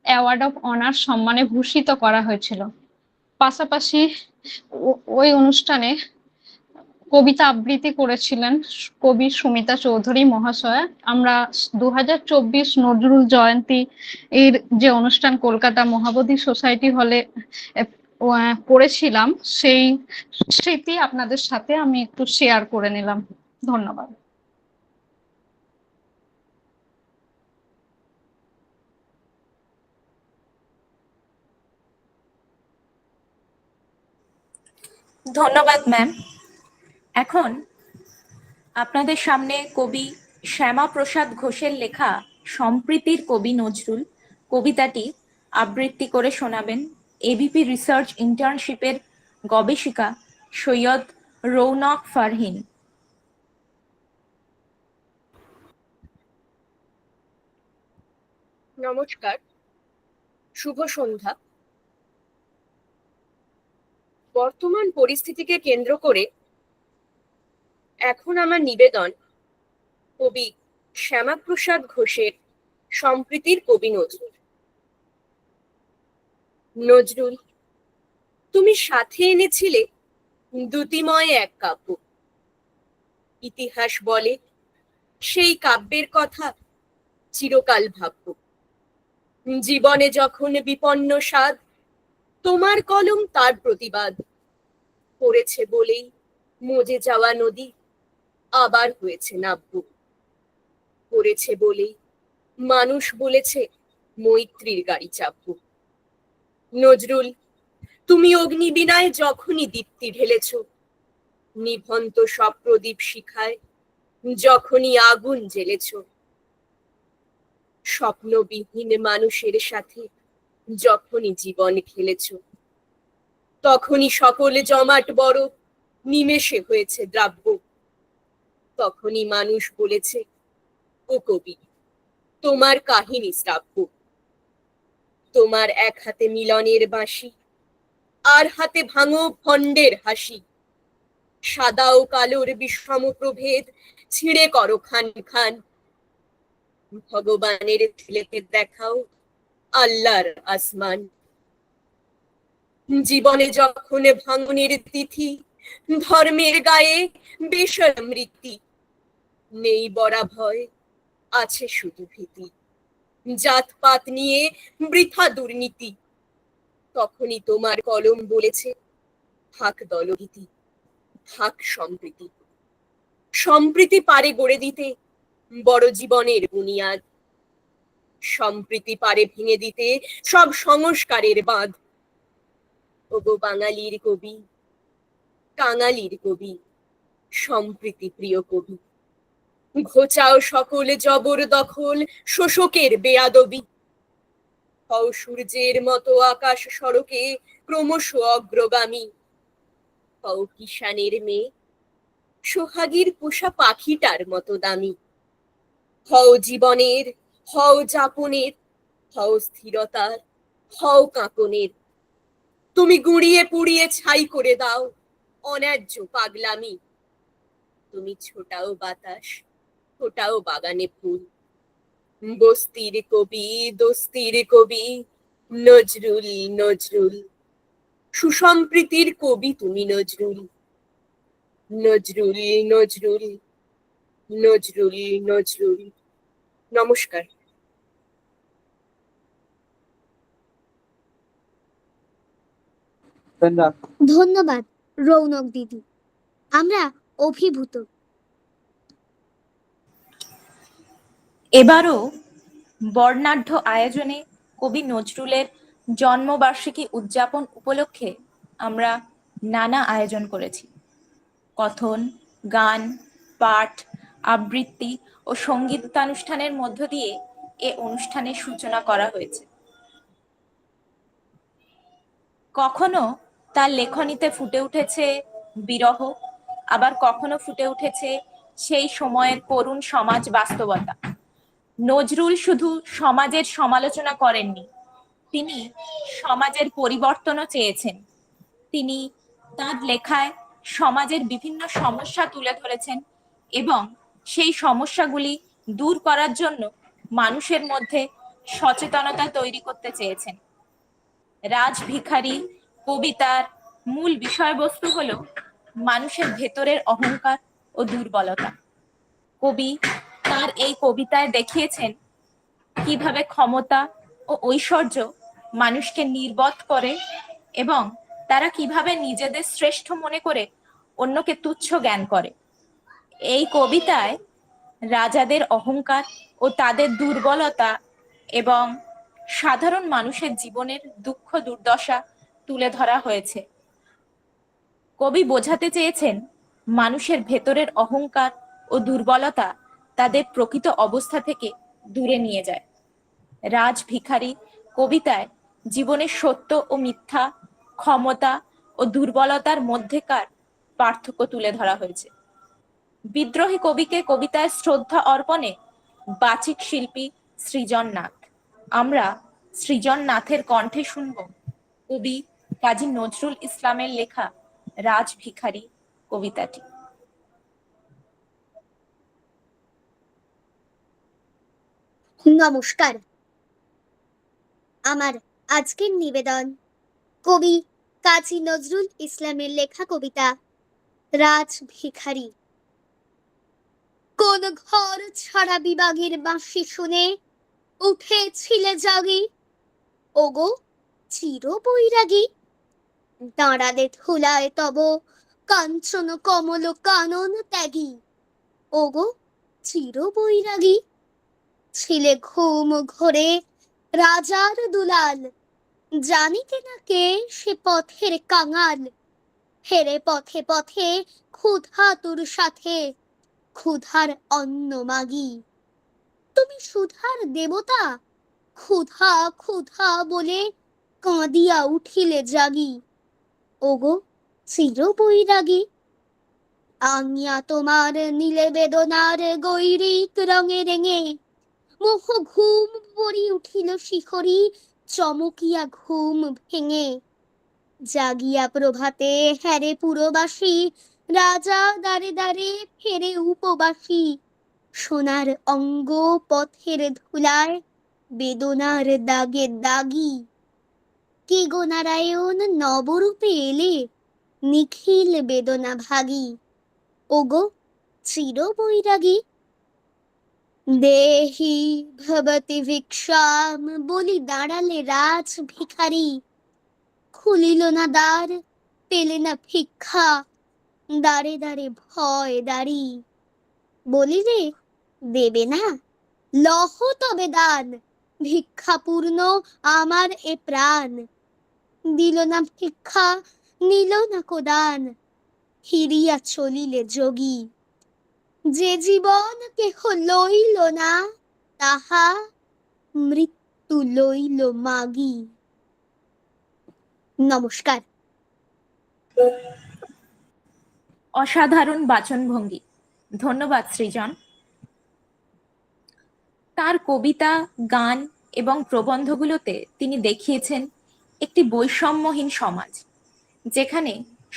অ্যাওয়ার্ড অফ অনার সম্মানে ভূষিত করা হয়েছিল। পাশাপাশি ওই অনুষ্ঠানে কবিতা আবৃত্তি করেছিলেন কবি সুমিতা চৌধুরী মহাশয়া। আমরা 2024 নজরুল জয়ন্তী এর যে অনুষ্ঠান কলকাতা মহাবোধি সোসাইটি হলে করেছিলাম, সেই স্মৃতি আপনাদের সাথে আমি একটু শেয়ার করে নিলাম। ধন্যবাদ। ধন্যবাদ ম্যাম। এখন আপনাদের সামনে কবি শ্যামাপ্রসাদ ঘোষের লেখা সম্প্রীতির কবি নজরুল কবিতাটি আবৃত্তি করে শোনাবেন এবিপি রিসার্চ ইন্টার্নশিপের গবেষিকা সৈয়দ রৌনক ফারহিন। নমস্কার, শুভ সন্ধ্যা। বর্তমান পরিস্থিতিকে কেন্দ্র করে এখন আমার নিবেদন কবি শ্যামাপ্রসাদ ঘোষের সম্প্রীতির কবি নজরুল। নজরুল, তুমি সাথে এনেছিলে দ্যুতিময় এক কাব্য। ইতিহাস বলে সেই কাব্যের কথা চিরকাল ভাবব। জীবনে যখন বিপন্ন সাধ, তোমার কলম তার প্রতিবাদ করেছে বলেই মজে যাওয়া নদী আবার হয়েছে নাব্য। করেছে বলেই মানুষ বলেছে মৈত্রীর গাড়ি চাপব। নজরুল, তুমি অগ্নিবীণায় যখনই দীপ্তি ঢেলেছ, নিভন্ত সব প্রদীপ শিখায় যখনই আগুন জ্বেলেছ, স্বপ্নবিহীন মানুষের সাথে যখনই জীবন খেলেছ, তখনই সকলে জমাট বরফ নিমেষে হয়েছে দ্রাব্য। তখনই মানুষ বলেছে, ও কবি, তোমার কাহিনী শ্রাব্য। তোমার এক হাতে মিলনের বাঁশি, আর হাতে ভাঙো ভণ্ডের হাসি। সাদা ও কালোর বিষম প্রভেদ ছিঁড়ে করো খান খান। ভগবানের ছেলেকে দেখাও আল্লাহর আসমান। জীবনে যখন ভাঙনের তিথি, ধর্মের গায়ে বেসরম রীতি, নেই বরা ভয়, আছে শুধু ভীতি, জাতপাত নিয়ে বৃথা দুর্নীতি, তখনই তোমার কলম বলেছে থাক দলভীতি, থাক সম্প্রীতি। সম্প্রীতি পারে গড়ে দিতে বড় জীবনের বুনিয়াদ, সম্প্রীতি পারে ভেঙে দিতে সব সংস্কারের বাঁধ। ওগো বাঙালির কবি, কাঙালির কবি, সম্প্রীতি প্রিয় কবি, ঘোচাও সকল জবর দখল শোষকের বেয়াদবি। হও সূর্যের মতো আকাশ সড়কে ক্রমশ অগ্রগামী, হও কিষানের মেয়ে, সোহাগীর পোষা পাখিটার মতো দামি। হও জীবনের, হও যাপনের, হও স্থিরতার, হও কাঁপনের। তুমি গুঁড়িয়ে পুড়িয়ে ছাই করে দাও অন্যায্য পাগলামি। তুমি ছোটাও বাতাস, ফোটাও বাগানে ফুল। বস্তির কবি, দস্তির কবি, নজরুল নজরুল। সুসম্প্রীতির কবি তুমি নজরুল, নজরুল নজরুল, নজরুল নজরুল। নমস্কার। ধন্যবাদ রৌনক দিদি, আমরা অভিভূত। এবারও বর্ণাঢ্য আয়োজনে কবি নজরুলের জন্মবার্ষিকী উদযাপন উপলক্ষে আমরা নানা আয়োজন করেছি। কথন, গান, পাঠ, আবৃত্তি ও সঙ্গীতানুষ্ঠানের মধ্য দিয়ে এ অনুষ্ঠানের সূচনা করা হয়েছে। কখনো তার লেখনীতে ফুটে উঠেছে বিরহ, আবার কখনো ফুটে উঠেছে সেই সময়ের করুণ সমাজ বাস্তবতা। নজরুল শুধু সমাজের সমালোচনা করেননি, তিনি সমাজের পরিবর্তনও চেয়েছেন। তিনি তার লেখায় সমাজের বিভিন্ন সমস্যা তুলে ধরেছেন এবং সেই সমস্যাগুলি দূর করার জন্য মানুষের মধ্যে সচেতনতা তৈরি করতে চেয়েছেন। রাজভিখারি কবিতার মূল বিষয়বস্তু হলো মানুষের ভেতরের অহংকার ও দুর্বলতা। কবি তার এই কবিতায় দেখিয়েছেন কিভাবে ক্ষমতা ও ঐশ্বর্য মানুষকে নির্বধ করে এবং তারা কিভাবে নিজেদের শ্রেষ্ঠ মনে করে অন্যকে তুচ্ছ জ্ঞান করে। এই কবিতায় রাজাদের অহংকার ও তাদের দুর্বলতা এবং সাধারণ মানুষের জীবনের দুঃখ দুর্দশা তুলে ধরা হয়েছে। কবি বোঝাতে চেয়েছেন মানুষের ভেতরের অহংকার ও দুর্বলতা তাদের প্রকৃত অবস্থা থেকে দূরে নিয়ে যায়। রাজভিখারি কবিতায় জীবনের সত্য ও মিথ্যা, ক্ষমতা ও দুর্বলতার মধ্যেকার পার্থক্য তুলে ধরা হয়েছে। বিদ্রোহী কবিকে কবিতায় শ্রদ্ধা অর্পণে বাচিক শিল্পী সৃজন নাথ। আমরা সৃজন নাথের কণ্ঠে শুনব কবি কাজী নজরুল ইসলামের লেখা রাজভিখারি কবিতাটি। নমস্কার, আমার আজকের নিবেদন কবি কাজী নজরুল ইসলামের লেখা কবিতা রাজভিখারি। কোন ঘর ছাড়া বিভাগের বাঁশি শুনে উঠেছিলে জাগি, ওগো চির বৈরাগী। দাঁড়ালে ধুলায় তব কাঞ্চন কমল কানন ত্যাগী, ওগো চির বৈরাগী। ছিলে ঘুম ঘোরে রাজার দুলাল, জানিতে না কে সে পথের কাঙাল। হেরে পথে পথে ক্ষুধা তোর সাথে, ক্ষুধার অন্ন মাগি। তুমি সুধার দেবতা, ক্ষুধা ক্ষুধা বলে কাঁদিয়া উঠিলে জাগি, ওগো চির বৈরাগী। আনিয়া তোমার নীলে বেদনার গৈরিক রঙে রেঙে, মোহ ঘুম পড়ি উঠিল শিখরি চমকিয়া ঘুম ভেঙে। জাগিয়া প্রভাতে হ্যারে পুরবাসী, রাজা দ্বারে দ্বারে ফেরে উপবাসী। সোনার অঙ্গ পথের ধুলায় বেদনার দাগে দাগি, কে গো নারায়ণ নবরূপে এলে নিখিল বেদনা ভাগী, ওগো চির বৈরাগী। দেহি ভবতি ভিক্ষাম বলি দাঁড়ালে রাজ ভিখারি, খুলিল না দ্বার পেলে না ভিক্ষা, দাঁড়ে দাঁড়ে ভয় দাঁড়ি। বলিলে দেবে না, লহ তবে দান, ভিক্ষা পূর্ণ আমার এ প্রাণ। দিল না ভিক্ষা নিল না কোদান, ফিরিয়া চলিলে যোগী। যে জীবন কেহ লইল না, তাহা মৃত্যু লইল মাগি। নমস্কার। অসাধারণ বাচনভঙ্গি, ধন্যবাদ সৃজন। তার কবিতা, গান এবং প্রবন্ধগুলোতে তিনি দেখিয়েছেন একটি বৈষম্যহীন সমাজ, যেখানে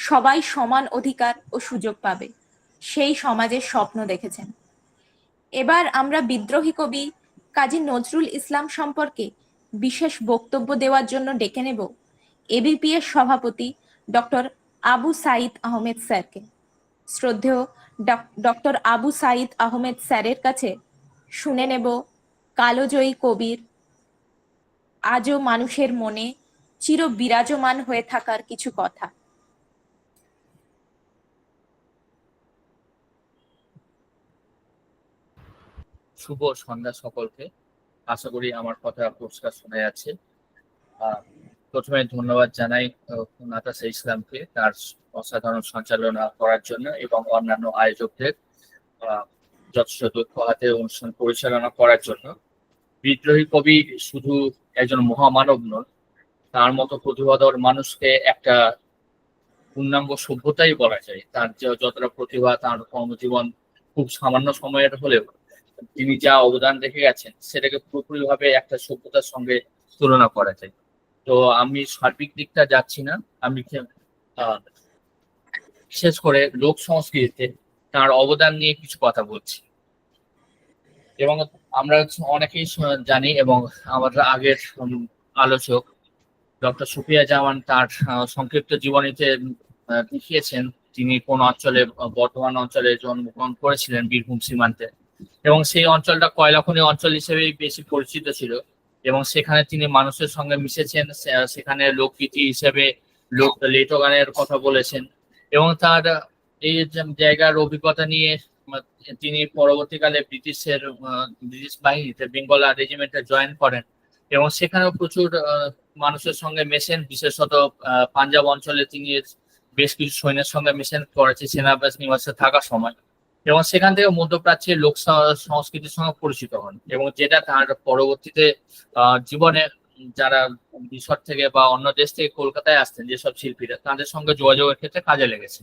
সবাই সমান অধিকার ও সুযোগ পাবে, সেই সমাজের স্বপ্ন দেখেছেন। এবার আমরা বিদ্রোহী কবি কাজী নজরুল ইসলাম সম্পর্কে বিশেষ বক্তব্য দেওয়ার জন্য ডেকে নেব এবিপি এর সভাপতি ডক্টর আবু সাঈদ আহমেদ স্যারকে। শ্রদ্ধেয় ডক্টর আবু সাঈদ আহমেদ স্যারের কাছে শুনে নেব কালজয়ী কবির আজও মানুষের মনে চির বিরাজমান হয়ে থাকার কিছু কথা। শুভ সন্ধ্যা সকলকে। আশা করি আমার কথা পরিষ্কার শোনা যাচ্ছে। প্রথমে ধন্যবাদ জানাই নাতাশা ইসলামকে তার অসাধারণ সঞ্চালনা করার জন্য এবং অন্যান্য আয়োজকদের যথেষ্ট দক্ষ হাতে অনুষ্ঠান পরিচালনা করার জন্য। বিদ্রোহী কবি শুধু একজন মহামানব নন, তার মতো প্রতিভাধর মানুষকে একটা পূর্ণাঙ্গ সভ্যতাই বলা যায়। তার যতটা প্রতিভা, তার কর্মজীবন খুব সামান্য সময়ের হলেও তিনি যা অবদান রেখে গেছেন সেটাকে পুরোপুরিভাবে একটা সভ্যতার সঙ্গে তুলনা করা যায়। তো আমি সার্বিক দিকটা যাচ্ছি না, আমি বিশেষ করে লোক সংস্কৃতিতে তার অবদান নিয়ে কিছু কথা বলছি। এবং আমরা অনেকেই জানি এবং আমাদের আগের আলোচক ডক্টর সুফিয়া জামান তার সংক্ষিপ্ত জীবনীতে দেখিয়েছেন তিনি কোন অঞ্চলে, বর্ধমান অঞ্চলে জন্মগ্রহণ করেছিলেন, বীরভূম সীমান্তে, এবং সেই অঞ্চলটা কয়লাখনি অঞ্চল হিসেবেই বেশি পরিচিত ছিল এবং সেখানে তিনি মানুষের সঙ্গে মিশেছেন, সেখানে লোকগীতি হিসেবে লোক লেটো গানের কথা বলেছেন এবং তার এই জায়গার অভিজ্ঞতা নিয়ে তিনি পরবর্তীকালে ব্রিটিশ বাহিনীতে বেঙ্গল রেজিমেন্টে জয়েন করেন এবং সেখানেও প্রচুর মানুষের সঙ্গে মেশেন। বিশেষত পাঞ্জাব অঞ্চলে তিনি বেশ কিছু সৈন্যের সঙ্গে মেশেন করেছে সেনাবাস নিবাসে থাকার সময় এবং সেখান থেকে মধ্যপ্রাচ্যের লোক সংস্কৃতির সঙ্গে পরিচিত হন এবং যেটা তার পরবর্তীতে জীবনে যারা মিশর থেকে বা অন্য দেশ থেকে কলকাতায় আসতেন যেসব শিল্পীরা, তাদের সঙ্গে যোগাযোগের ক্ষেত্রে কাজে লেগেছে।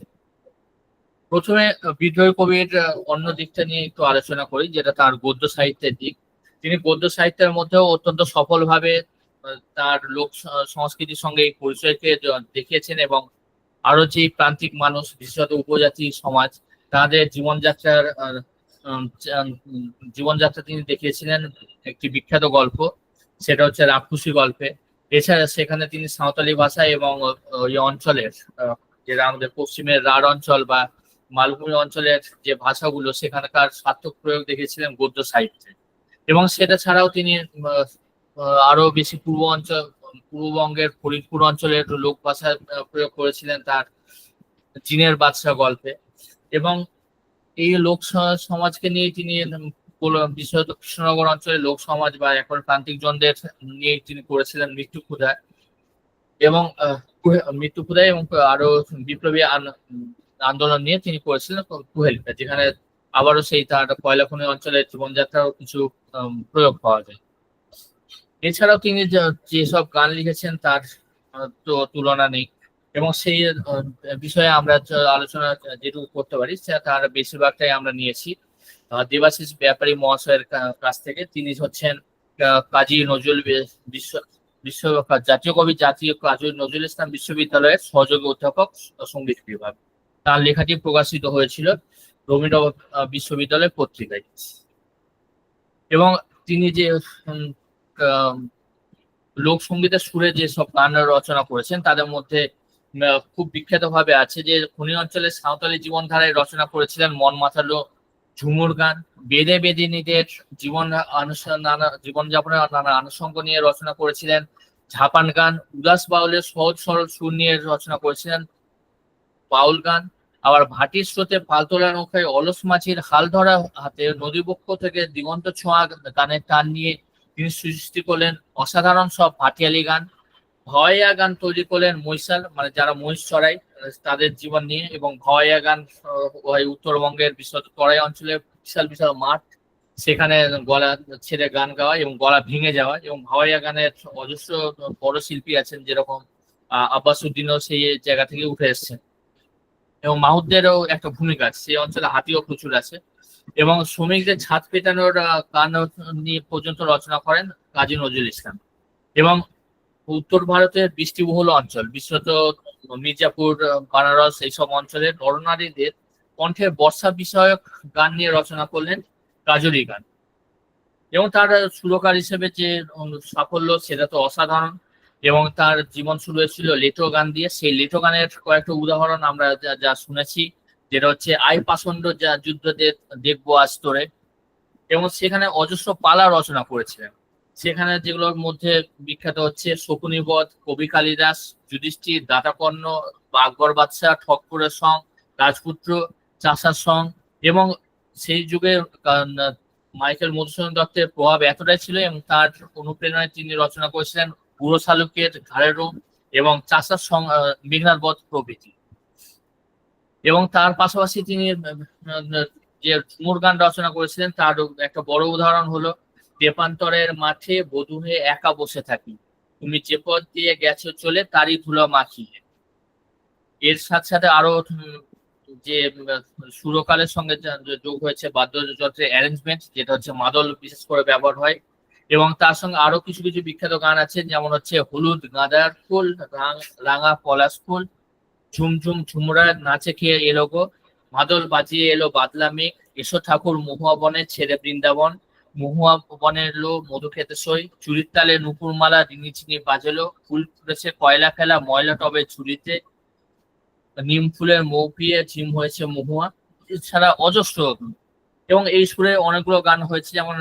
প্রথমে বিদ্রোহী কবির অন্য দিকটা নিয়ে একটু আলোচনা করি, যেটা তার গদ্য সাহিত্যের দিক। তিনি গদ্য সাহিত্যের মধ্যেও অত্যন্ত সফলভাবে তার লোক সংস্কৃতির সঙ্গে এই পরিচয়কে দেখিয়েছেন এবং আরো যে প্রান্তিক মানুষ, বিশেষত উপজাতি সমাজ, তাদের জীবনযাত্রা তিনি দেখিয়েছিলেন একটি বিখ্যাত গল্প, সেটা হচ্ছে রাক্ষসী গল্পে। এছাড়া সেখানে তিনি সাঁওতালি ভাষা এবং ওই অঞ্চলের যেটা আমাদের পশ্চিমের রাঢ় অঞ্চল বা মালভূমি অঞ্চলের যে ভাষাগুলো, সেখানকার সার্থক প্রয়োগ দেখেছিলেন গদ্য সাহিত্যে। এবং সেটা ছাড়াও তিনি আরো বেশি পূর্ববঙ্গের ফরিদপুর অঞ্চলের লোক ভাষা প্রয়োগ করেছিলেন তার জিনের বাদশা গল্পে। এবং এই লোক সমাজকে নিয়ে তিনি বিশেষত কৃষ্ণনগর অঞ্চলের লোক সমাজ বা এখন প্রান্তিক জনদের নিয়ে তিনি করেছিলেন মৃত্যু ক্ষুধায় এবং আরো বিপ্লবী আন্দোলন নিয়ে তিনি করেছিলেন কুহেলিকা, যেখানে আবারও সেই তার কয়লাখনি অঞ্চলের জীবনযাত্রার কিছু প্রয়োগ পাওয়া যায়। এছাড়াও তিনি যেসব গান লিখেছেন তার তো তুলনা নেই এবং সেই বিষয়ে আমরা আলোচনা যেটুকু করতে পারি তার বেশিরভাগটাই আমরা নিয়েছি দেবাশিস ব্যাপারী মহাশয়ের কাছ থেকে। তিনি হচ্ছেন কাজী নজরুল জাতীয় কবি কাজী নজরুল ইসলাম বিশ্ববিদ্যালয়ের সহযোগী অধ্যাপক সঙ্গীত বিভাগ। তার লেখাটি প্রকাশিত হয়েছিল রবীন্দ্র বিশ্ববিদ্যালয় পত্রিকায়। এবং তিনি যে লোকসঙ্গীতের সুরে যেসব গান রচনা করেছেন তাদের মধ্যে খুব বিখ্যাত ভাবে আছে যে খনি অঞ্চলের সাঁওতালি জীবনধারায় রচনা করেছিলেন মন মাতালো ঝুমুর গান, বেদে বেদিনীদের জীবনযাপনের নানা আনুষঙ্গ নিয়ে রচনা করেছিলেন ঝাপান গান, উদাস বাউলের সহজ সরল সুর নিয়ে রচনা করেছিলেন বাউল গান। আবার ভাটির স্রোতে পালতোলা নৌকায় অলস মাছির হাল ধরা হাতে নদীবক্ষ থেকে দিগন্ত ছোঁয়া গানের টান নিয়ে তিনি সৃষ্টি করলেন অসাধারণ সব ভাটিয়ালি গান। ভাওয়াইয়া গান তৈরি করলেন মহিষাল, মানে যারা মহিষ চড়ায় তাদের জীবন নিয়ে, এবং ভাওয়াইয়া গান উত্তরবঙ্গের বিশেষত তরাই অঞ্চলে বিশাল বিশাল মাঠ, সেখানে গলা ছেড়ে গান গাওয়া এবং গলা ভেঙে যাওয়া। এবং ভাওয়াইয়া গানের অজস্র বড় শিল্পী আছেন, যেরকম আব্বাস উদ্দিনও সেই জায়গা থেকে উঠে এসছেন। এবং মাহুতদেরও একটা ভূমিকা আছে, সেই অঞ্চলে হাতিও প্রচুর আছে। এবং শ্রমিকদের ছাদ পেটানোর গান নিয়ে পর্যন্ত রচনা করেন কাজী নজরুল ইসলাম। এবং উত্তর ভারতের বৃষ্টিবহুল অঞ্চল, বিশেষত মির্জাপুর, বানারস, এইসব অঞ্চলের নরনারীদের কণ্ঠে বর্ষা বিষয়ক গান নিয়ে রচনা করলেন কাজরি গান। এবং তার সুরকার হিসেবে যে সাফল্য সেটা তো অসাধারণ। এবং তার জীবন শুরু হয়েছিল লেটো গান দিয়ে। সেই লেটো গানের কয়েকটা উদাহরণ আমরা যা শুনেছি, যেটা হচ্ছে আই পাষণ্ড যা যুদ্ধ দেখবো আজ তোরে। এবং সেখানে অজস্র পালা রচনা করেছিলেন। সেখানে যেগুলোর মধ্যে বিখ্যাত হচ্ছে শকুনিবধ, কবি কালিদাস, যুধিষ্ঠির, দাতাকর্ণ, আকবর বাদশাহ, ঠক্করের সং, রাজপুত্র, চাষার সং। এবং সেই যুগে মাইকেল মধুসূদন দত্তের প্রভাব এতটাই ছিল এবং তার অনুপ্রেরণায় তিনি রচনা করেছিলেন বুড়ো শালুকের ঘাড়েরও এবং চাষার সং, মেঘনাথ বধ প্রভৃতি। এবং তার পাশাপাশি তিনি যে ঝুমুর গান রচনা করেছিলেন তার একটা বড় উদাহরণ হলো তেপান্তরের মাঠে বধূ হয়ে একা বসে থাকি, তুমি যে পথ দিয়ে গেছো চলে তারই ধুলো মাখিয়ে। এর সাথে সাথে আরো যে সুরকালের সঙ্গে যোগ হয়েছে বাদ্যযন্ত্রের অ্যারেঞ্জমেন্ট, যেটা হচ্ছে মাদল বিশেষ করে ব্যবহার হয়। এবং তার সঙ্গে আরো কিছু কিছু বিখ্যাত গান আছে, যেমন হচ্ছে হলুদ গাঁদার ফুল, রাঙা পলাশ ফুল, ঝুমঝুম ঝুমরা নাচে খেয়ে এলো গো, মাদল বাজিয়ে এলো বাদলা মেঘ, এসো ঠাকুর মহুয়া বনে ছেড়ে বৃন্দাবন, মহুয়া বনের লো মধু খেতে সই, চুরির তালে নুপুর মালা রিঙি চিনি বাজেলো, ফুল ফুটেছে কয়লা ফেলা ময়লা টবে ঝুড়িতে, নিম ফুলের মৌ পিয়ে ঝিম হয়েছে মহুয়া। এছাড়া অজস্র এবং এই সুরে অনেকগুলো গান হয়েছে, যেমন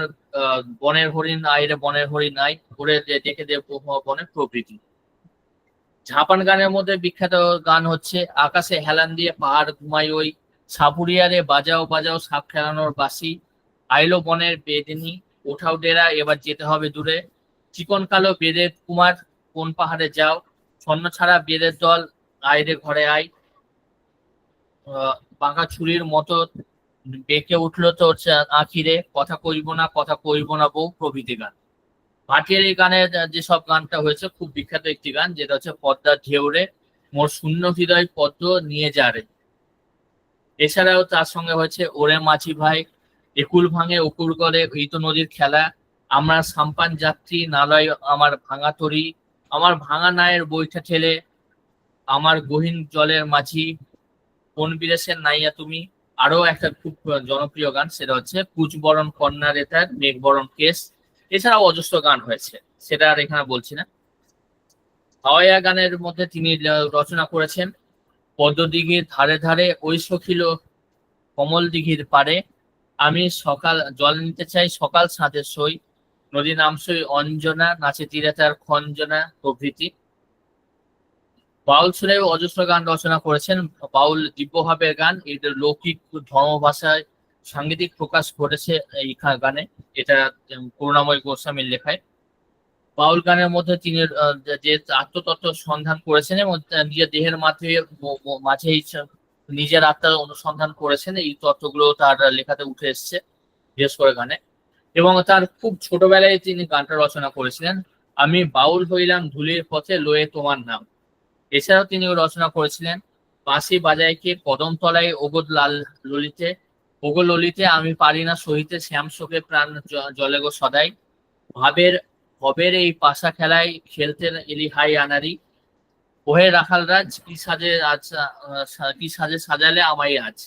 বনের হরিণ আইরে বনের হরিণ আই, ঘুরে দেখে দে মহুয়া বনে প্রভৃতি। ঝাপান গানের মধ্যে বিখ্যাত গান হচ্ছে আকাশে হেলান দিয়ে পাহাড় ঘুমাই ওই, সাপুরিয়ারে বাজাও বাজাও সাপ খেলানোর বাসি, আইলো বনের বেদিনী ওঠাও ডেরা এবার যেতে হবে দূরে, চিকন কালো বেদের কুমার কোন পাহাড়ে যাও, স্বর্ণ ছাড়া বেদের দল আইরে ঘরে আয়, বাঁকা ছুরির মতো বেঁকে উঠলো তো আখিরে, কথা কইব না বউ প্রভৃতি গান। ভাটিয়ালি গানের যেসব গানটা হয়েছে খুব বিখ্যাত একটি গান, যেটা হচ্ছে পদ্মার ঢেউরে মোর শূন্য হৃদয় পদ্ম নিয়ে যারে। এছাড়াও তার সঙ্গে হয়েছে ওরে মাঝি ভাই, একুল ভাঙে উকুর গলে এই তো নদীর খেলা, আমরা সাম্পান যাত্রী নালয় আমার ভাঙা তরি, আমার ভাঙা নায়ের বইটা ঠেলে, আমার গহীন জলের মাঝি, কোন বিদেশের নাইয়া তুমি। আরো একটা খুব জনপ্রিয় গান, সেটা হচ্ছে কুচবরণ কন্যা রেতার মেঘবরণ কেশ। এছাড়াও অজস্র গান হয়েছে, সেটা আর এখানে বলছি না। হাওয়াইয়া গানের মধ্যে তিনি রচনা করেছেন পদ্মদিঘির ধারে ধারে ওই সখিল কমল দিঘির পারে, আমি সকাল জল নিতে চাই সকাল সাঁতের সই, নদী নামসই অঞ্জনা নাচে তীরে তার খঞ্জনা প্রভৃতি। বাউল সুরেও অজস্র গান রচনা করেছেন। বাউল দিব্যভাবের গান, এদের লৌকিক ধর্ম ভাষায় সাংগীতিক প্রকাশ ঘটেছে এই গানে, এটা করুণাময় গোস্বামীর লেখায়। বাউল গানের মধ্যে তিনি যে আত্মতত্ত্ব সন্ধান করেছেন এবং নিজের দেহের মাঝে নিজের আত্মার অনুসন্ধান করেছেন, এই তত্ত্বগুলো তার লেখাতে উঠে এসছে বিশেষ করে গানে। এবং তার খুব ছোটবেলায় তিনি গানটা রচনা করেছিলেন, আমি বাউল হইলাম ধুলির পথে লয়ে তোমার নাম। এছাড়াও তিনি রচনা করেছিলেন বাঁশি বাজায় কে কদম তলায় ওগো লাল ললিতে, ওগো ললিতে আমি পারি না সহিতে শ্যাম শোকে প্রাণ জলে গো সদাই, ভবের এই পাশা খেলায় খেলতে এলি হাই আনারি, ওহে রাখাল রাজ কি সাজে সাজালে আমায় আজ,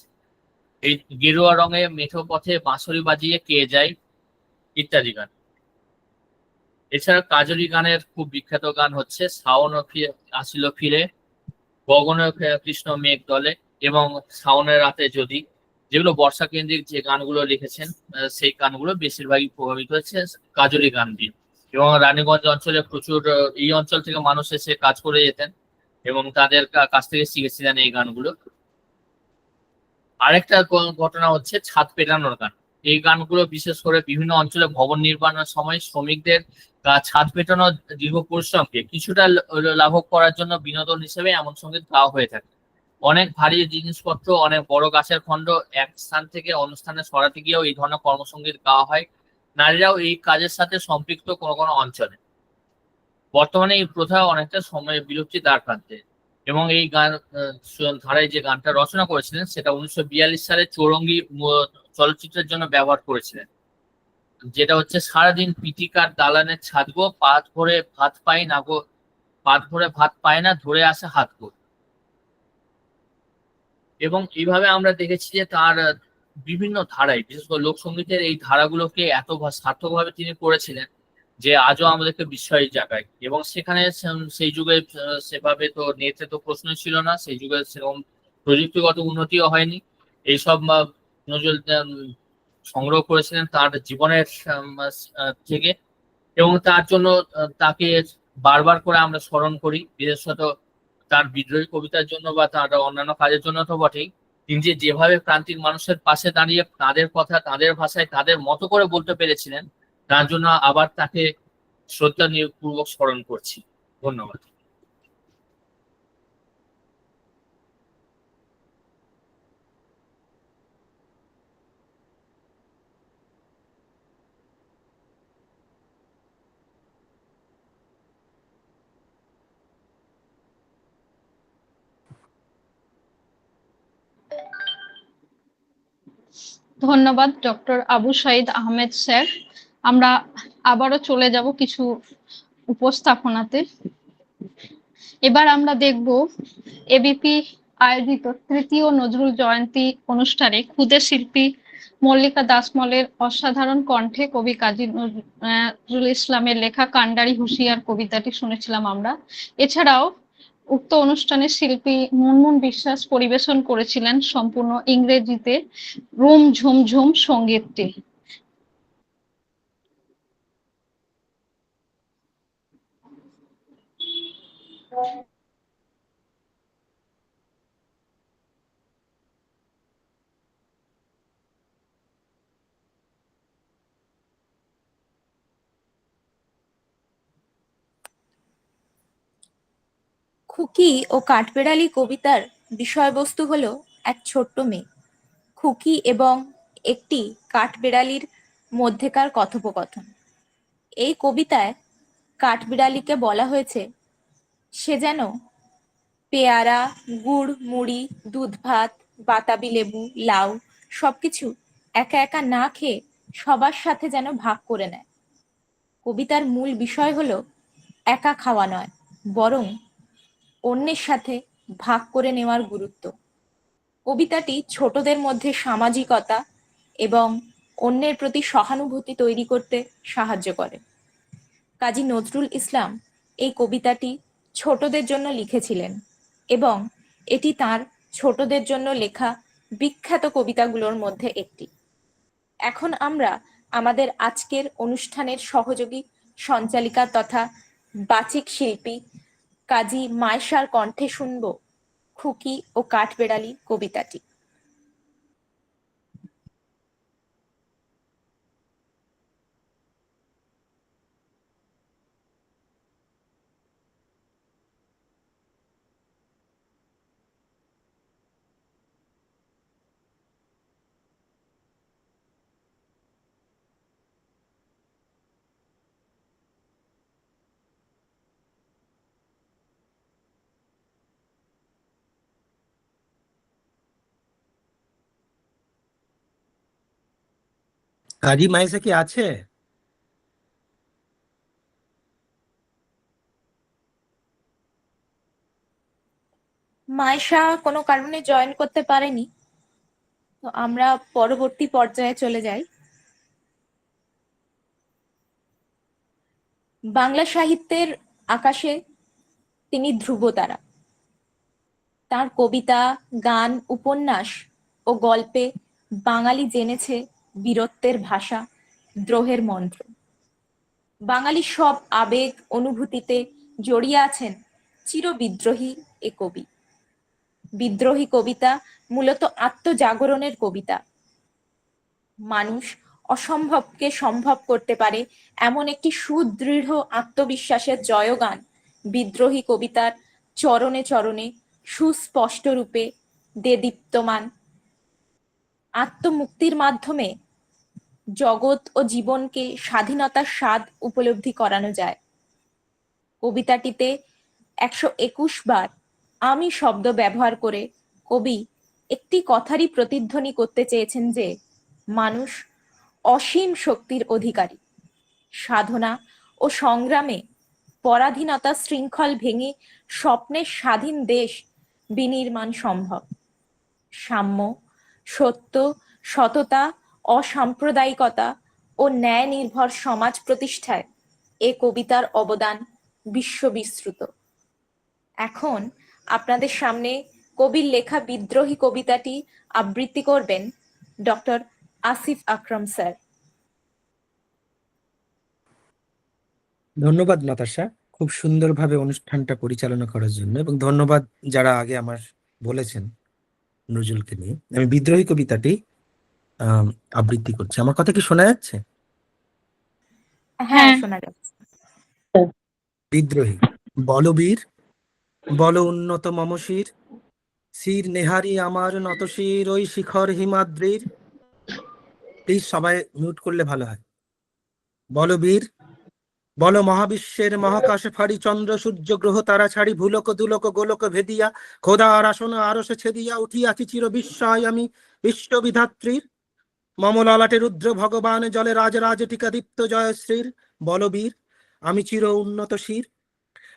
এই গেরুয়া রঙে মেঠো পথে বাঁশরি বাজিয়ে কে যায় ইত্যাদি গান। এছাড়া কাজলি গানের খুব বিখ্যাত গান হচ্ছে শাওন আসিল ফিরে, গগনে কৃষ্ণ মেঘ দলে এবং শাওনের রাতে যদি, যেগুলো বর্ষা কেন্দ্রিক যে গানগুলো লিখেছেন সেই গানগুলো বেশিরভাগই প্রভাবিত হচ্ছে কাজলি গান দিয়ে। এবং রানীগঞ্জ অঞ্চলে প্রচুর এই অঞ্চল থেকে মানুষ এসে কাজ করে যেতেন এবং তাদের কাছ থেকে শিখেছিলেন এই গানগুলো। আরেকটা ঘটনা হচ্ছে ছাদ পেটানোর গান। এই গানগুলো বিশেষ করে বিভিন্ন অঞ্চলে ভবন নির্মাণের সময় শ্রমিকদের ছাদ পেটানো দীর্ঘ পরিশ্রমকে কিছুটা লাঘব করার জন্য বিনোদন হিসেবে এমন সঙ্গীত গাওয়া হয়ে থাকে। অনেক ভারী জিনিসপত্র, অনেক বড় গাছের খণ্ড এক স্থান থেকে অন্য স্থানে সরাতে গিয়েও এই ধরনের কর্মসঙ্গীত গাওয়া হয়। নারীরাও এই কাজের সাথে সম্পৃক্ত কোনো কোনো অঞ্চলে। বর্তমানে এই প্রথা অনেকটা সময় বিলুপ্তির দ্বার প্রান্তে। এবং এই গান ধারায় যে গানটা রচনা করেছিলেন সেটা 1942 সালে চৌরঙ্গী চলচ্চিত্রের জন্য ব্যবহার করেছিলেন, যেটা হচ্ছে সারাদিন পিটিকার দালানের ছাদ গো, পাত ভরে ভাত পাই না গো, পাত ভরে ভাত পায় না ধরে আসে হাত গো। এবং এইভাবে আমরা দেখেছি যে তার বিভিন্ন ধারায়, বিশেষ করে লোকসঙ্গীতের এই ধারাগুলোকে এত সার্থকভাবে তিনি করেছিলেন যে আজও আমাদেরকে বিস্ময় জাগায়। এবং সেখানে সেই যুগে সেভাবে তো নেটে তো প্রশ্ন ছিল না, সেই যুগে সেরকম প্রযুক্তিগত উন্নতিও হয়নি। এইসব নজরুল সংগ্রহ করেছিলেন তার জীবনের থেকে, এবং তার জন্য তাকে বারবার করে আমরা স্মরণ করি, বিশেষত তার বিদ্রোহী কবিতার জন্য বা তার অন্যান্য কাজের জন্য তো বটেই। তিনি যে যেভাবে প্রান্তিক মানুষের পাশে দাঁড়িয়ে তাদের কথা তাদের ভাষায় তাদের মতো করে বলতে পেরেছিলেন, তার জন্য আবার তাকে শ্রদ্ধা পূর্বক স্মরণ করছি। ধন্যবাদ। ধন্যবাদ ডক্টর আবু সাইদ আহমেদ স্যার। আমরা আবারও চলে যাব কিছু উপস্থাপনাতে। এবার আমরা দেখব এবিপি আয়োজিত তৃতীয় নজরুল জয়ন্তী অনুষ্ঠানে ক্ষুদে শিল্পী মল্লিকা দাসমলের অসাধারণ কণ্ঠে কবি কাজী নজরুল ইসলামের লেখা কান্ডারি হুঁশিয়ার কবিতাটি শুনেছিলাম আমরা। এছাড়াও উক্ত অনুষ্ঠানে শিল্পী মুনমুন বিশ্বাস পরিবেশন করেছিলেন সম্পূর্ণ ইংরেজিতে রুম ঝুম ঝুম সঙ্গীতটি। খুকি ও কাঠবেড়ালি কবিতার বিষয়বস্তু হলো এক ছোট্ট মেয়ে খুকি এবং একটি কাঠবেড়ালির মধ্যেকার কথোপকথন। এই কবিতায় কাঠবিড়ালিকে বলা হয়েছে সে যেন পেয়ারা, গুড়, মুড়ি, দুধ ভাত, বাতাবি লেবু, লাউ সবকিছু একা একা না খেয়ে সবার সাথে যেন ভাগ করে নেয়। কবিতার মূল বিষয় হলো একা খাওয়া নয়, বরং অন্যের সাথে ভাগ করে নেওয়ার গুরুত্ব। কবিতাটি ছোটদের মধ্যে সামাজিকতা এবং অন্যের প্রতি সহানুভূতি তৈরি করতে সাহায্য করে। কাজী নজরুল ইসলাম এই কবিতাটি ছোটদের জন্য লিখেছিলেন এবং এটি তার ছোটদের জন্য লেখা বিখ্যাত কবিতাগুলোর মধ্যে একটি। এখন আমরা আমাদের আজকের অনুষ্ঠানের সহযোগী সঞ্চালিকা তথা বাচিক শিল্পী কাজী মায়শার কণ্ঠে শুনব খুকি ও কাঠবেড়ালি কবিতাটি। কাজী মাইসা কি আছে? মায়শা কোনো কারণে জয়েন করতে পারেনি, তো আমরা পরবর্তী পর্যায়ে চলে যাই। বাংলা সাহিত্যের আকাশে তিনি ধ্রুবতারা। তার কবিতা, গান, উপন্যাস ও গল্পে বাঙালি জেনেছে বীরত্বের ভাষা, দ্রোহের মন্ত্র। বাঙালির সব আবেগ অনুভূতিতে জড়িয়ে আছেন চিরবিদ্রোহী এ কবি। বিদ্রোহী কবিতা মূলত আত্মজাগরণের কবিতা। মানুষ অসম্ভবকে সম্ভব করতে পারে এমন একটি সুদৃঢ় আত্মবিশ্বাসের জয়গান বিদ্রোহী কবিতার চরণে চরণে সুস্পষ্ট রূপে দেদীপ্যমান। আত্মমুক্তির মাধ্যমে জগৎ ও জীবনকে স্বাধীনতার স্বাদ উপলব্ধি করানো যায়। কবিতাটিতে 121 বার আমি শব্দ ব্যবহার করে কবি একটি কথারই প্রতিধ্বনি করতে চেয়েছেন যে মানুষ অসীম শক্তির অধিকারী। সাধনা ও সংগ্রামে পরাধীনতা শৃঙ্খল ভেঙে স্বপ্নের স্বাধীন দেশ বিনির্মাণ সম্ভব। সাম্য, সত্য, সততা, অসাম্প্রদায়িকতা ও ন্যায় নির্ভর সমাজ প্রতিষ্ঠায় এ কবিতার অবদান বিশ্ববিশ্রুত। এখন আপনাদের সামনে কবির লেখা বিদ্রোহী কবিতাটি আবৃত্তি করবেন ডক্টর আসিফ আকরাম স্যার। ধন্যবাদ নাতাশা, খুব সুন্দরভাবে অনুষ্ঠানটা পরিচালনা করার জন্য, এবং ধন্যবাদ যারা আগে আমার বলেছেন নজরুলকে নিয়ে। আমি বিদ্রোহী কবিতাটি আবৃত্তি করছি। আমার কথা কি শোনা যাচ্ছে? হ্যাঁ, শোনা যাচ্ছে। বিদ্রোহী। বলবীর, বল উন্নত মমশির, শির নেহারি আমার নতশির ওই শিখর হিমাদ্রির। প্লিজ সবাই মিউট করলে ভালো হয়। বলবীর, বল মহাবিশ্বের মহাকাশে ফাড়ি চন্দ্র সূর্য গ্রহ তারা ছাড়ি ভুলক দুলক গোলক ভেদিয়া খোদার আসন আরশে ছেদিয়া উঠিয়াছি চির বিস্ময় আমি বিশ্ববিধাত্রীর। মমলালাটে রুদ্র ভগবান জলে রাজ রাজ টিকা দীপ্ত জয়শ্রীর। বলবীর, আমি চির উন্নত শির,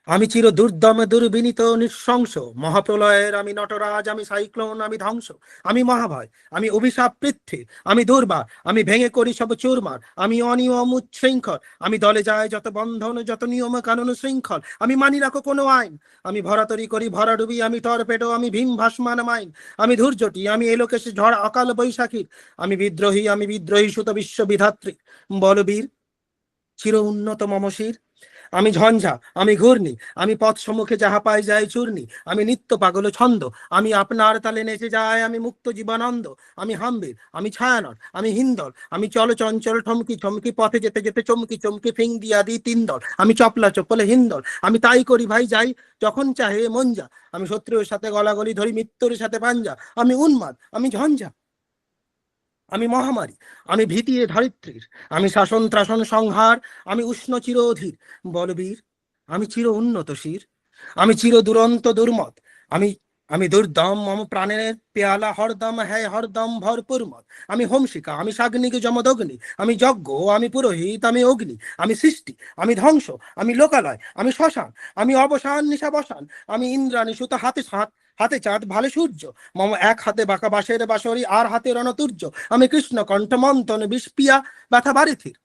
আমি চির দুর্দম দুর্বিনীত নৃশংস মহাপ্রলয়ের আমি নটরাজ, আমি সাইক্লোন, আমি ধ্বংস, আমি মহাভয়, আমি অভিশাপ পৃথ্বী, আমি দুর্বার, আমি ভেঙে করি সব চুরমার, আমি অনিয়ম উচ্ছৃঙ্খল, আমি দলে যায় যত বন্ধন যত নিয়ম কানুন শৃঙ্খল, আমি মানি রাখো কোনো আইন, আমি ভরাতরি করি ভরাডুবি, আমি টর্পেডো, আমি ভীম ভাসমান মাইন, আমি ধূর্যটি, আমি এলোকেশে ঝড় অকাল বৈশাখীর, আমি বিদ্রোহী সুত বিশ্ববিধাত্রী। বলবীর, চির উন্নত মমশির, আমি ঝঞ্ঝা, আমি ঘূর্ণি, আমি পথ সম্মুখে যাহা পাই যায় চূর্ণি, আমি নিত্য পাগল ছন্দ, আমি আপনার তালে নেচে যায় আমি মুক্ত জীবনানন্দ, আমি হাম্বির, আমি ছায়ানট, আমি হিন্দল, আমি চল চঞ্চল ঠমকি ঠমকি পথে যেতে যেতে চমকি চমকি ফিং দিয়া দি তিন দল, আমি চপলা চপলে হিন্দল, আমি তাই করি ভাই যাই যখন চাহে মন যা, আমি শত্রুর সাথে গলাগলি ধরি মৃত্যুর সাথে পাঞ্জা, আমি উন্মাদ, আমি ঝঞ্ঝা, আমি মহামারী, আমি ভীতি ধরিত্রীর, আমি শাসন ত্রাসন সংহার, আমি উষ্ণ চির অধীর। বলবীর, আমি চির উন্নত শির, আমি চির দুরন্ত দুর্মত, আমি আমি দুর্দম মম প্রাণের পেয়ালা হরদম হ্যায় হরদম ভরপুর মত, আমি হোমশিকা, আমি সাগ্নিক যমদগ্নি, আমি যজ্ঞ, আমি পুরোহিত, আমি অগ্নি, আমি সৃষ্টি, আমি ধ্বংস, আমি লোকালয়, আমি শ্মশান, আমি অবসান নিশাবসান, আমি ইন্দ্রাণী সুত হাতে হাতে চাঁদ ভালে সূর্য, মম এক হাতে বাঁকা বাঁশের বাঁশরি আর হাতে রণতুর্য, আমি কৃষ্ণ কণ্ঠ মন্থন বিষপিয়া ব্যথা বারিথির,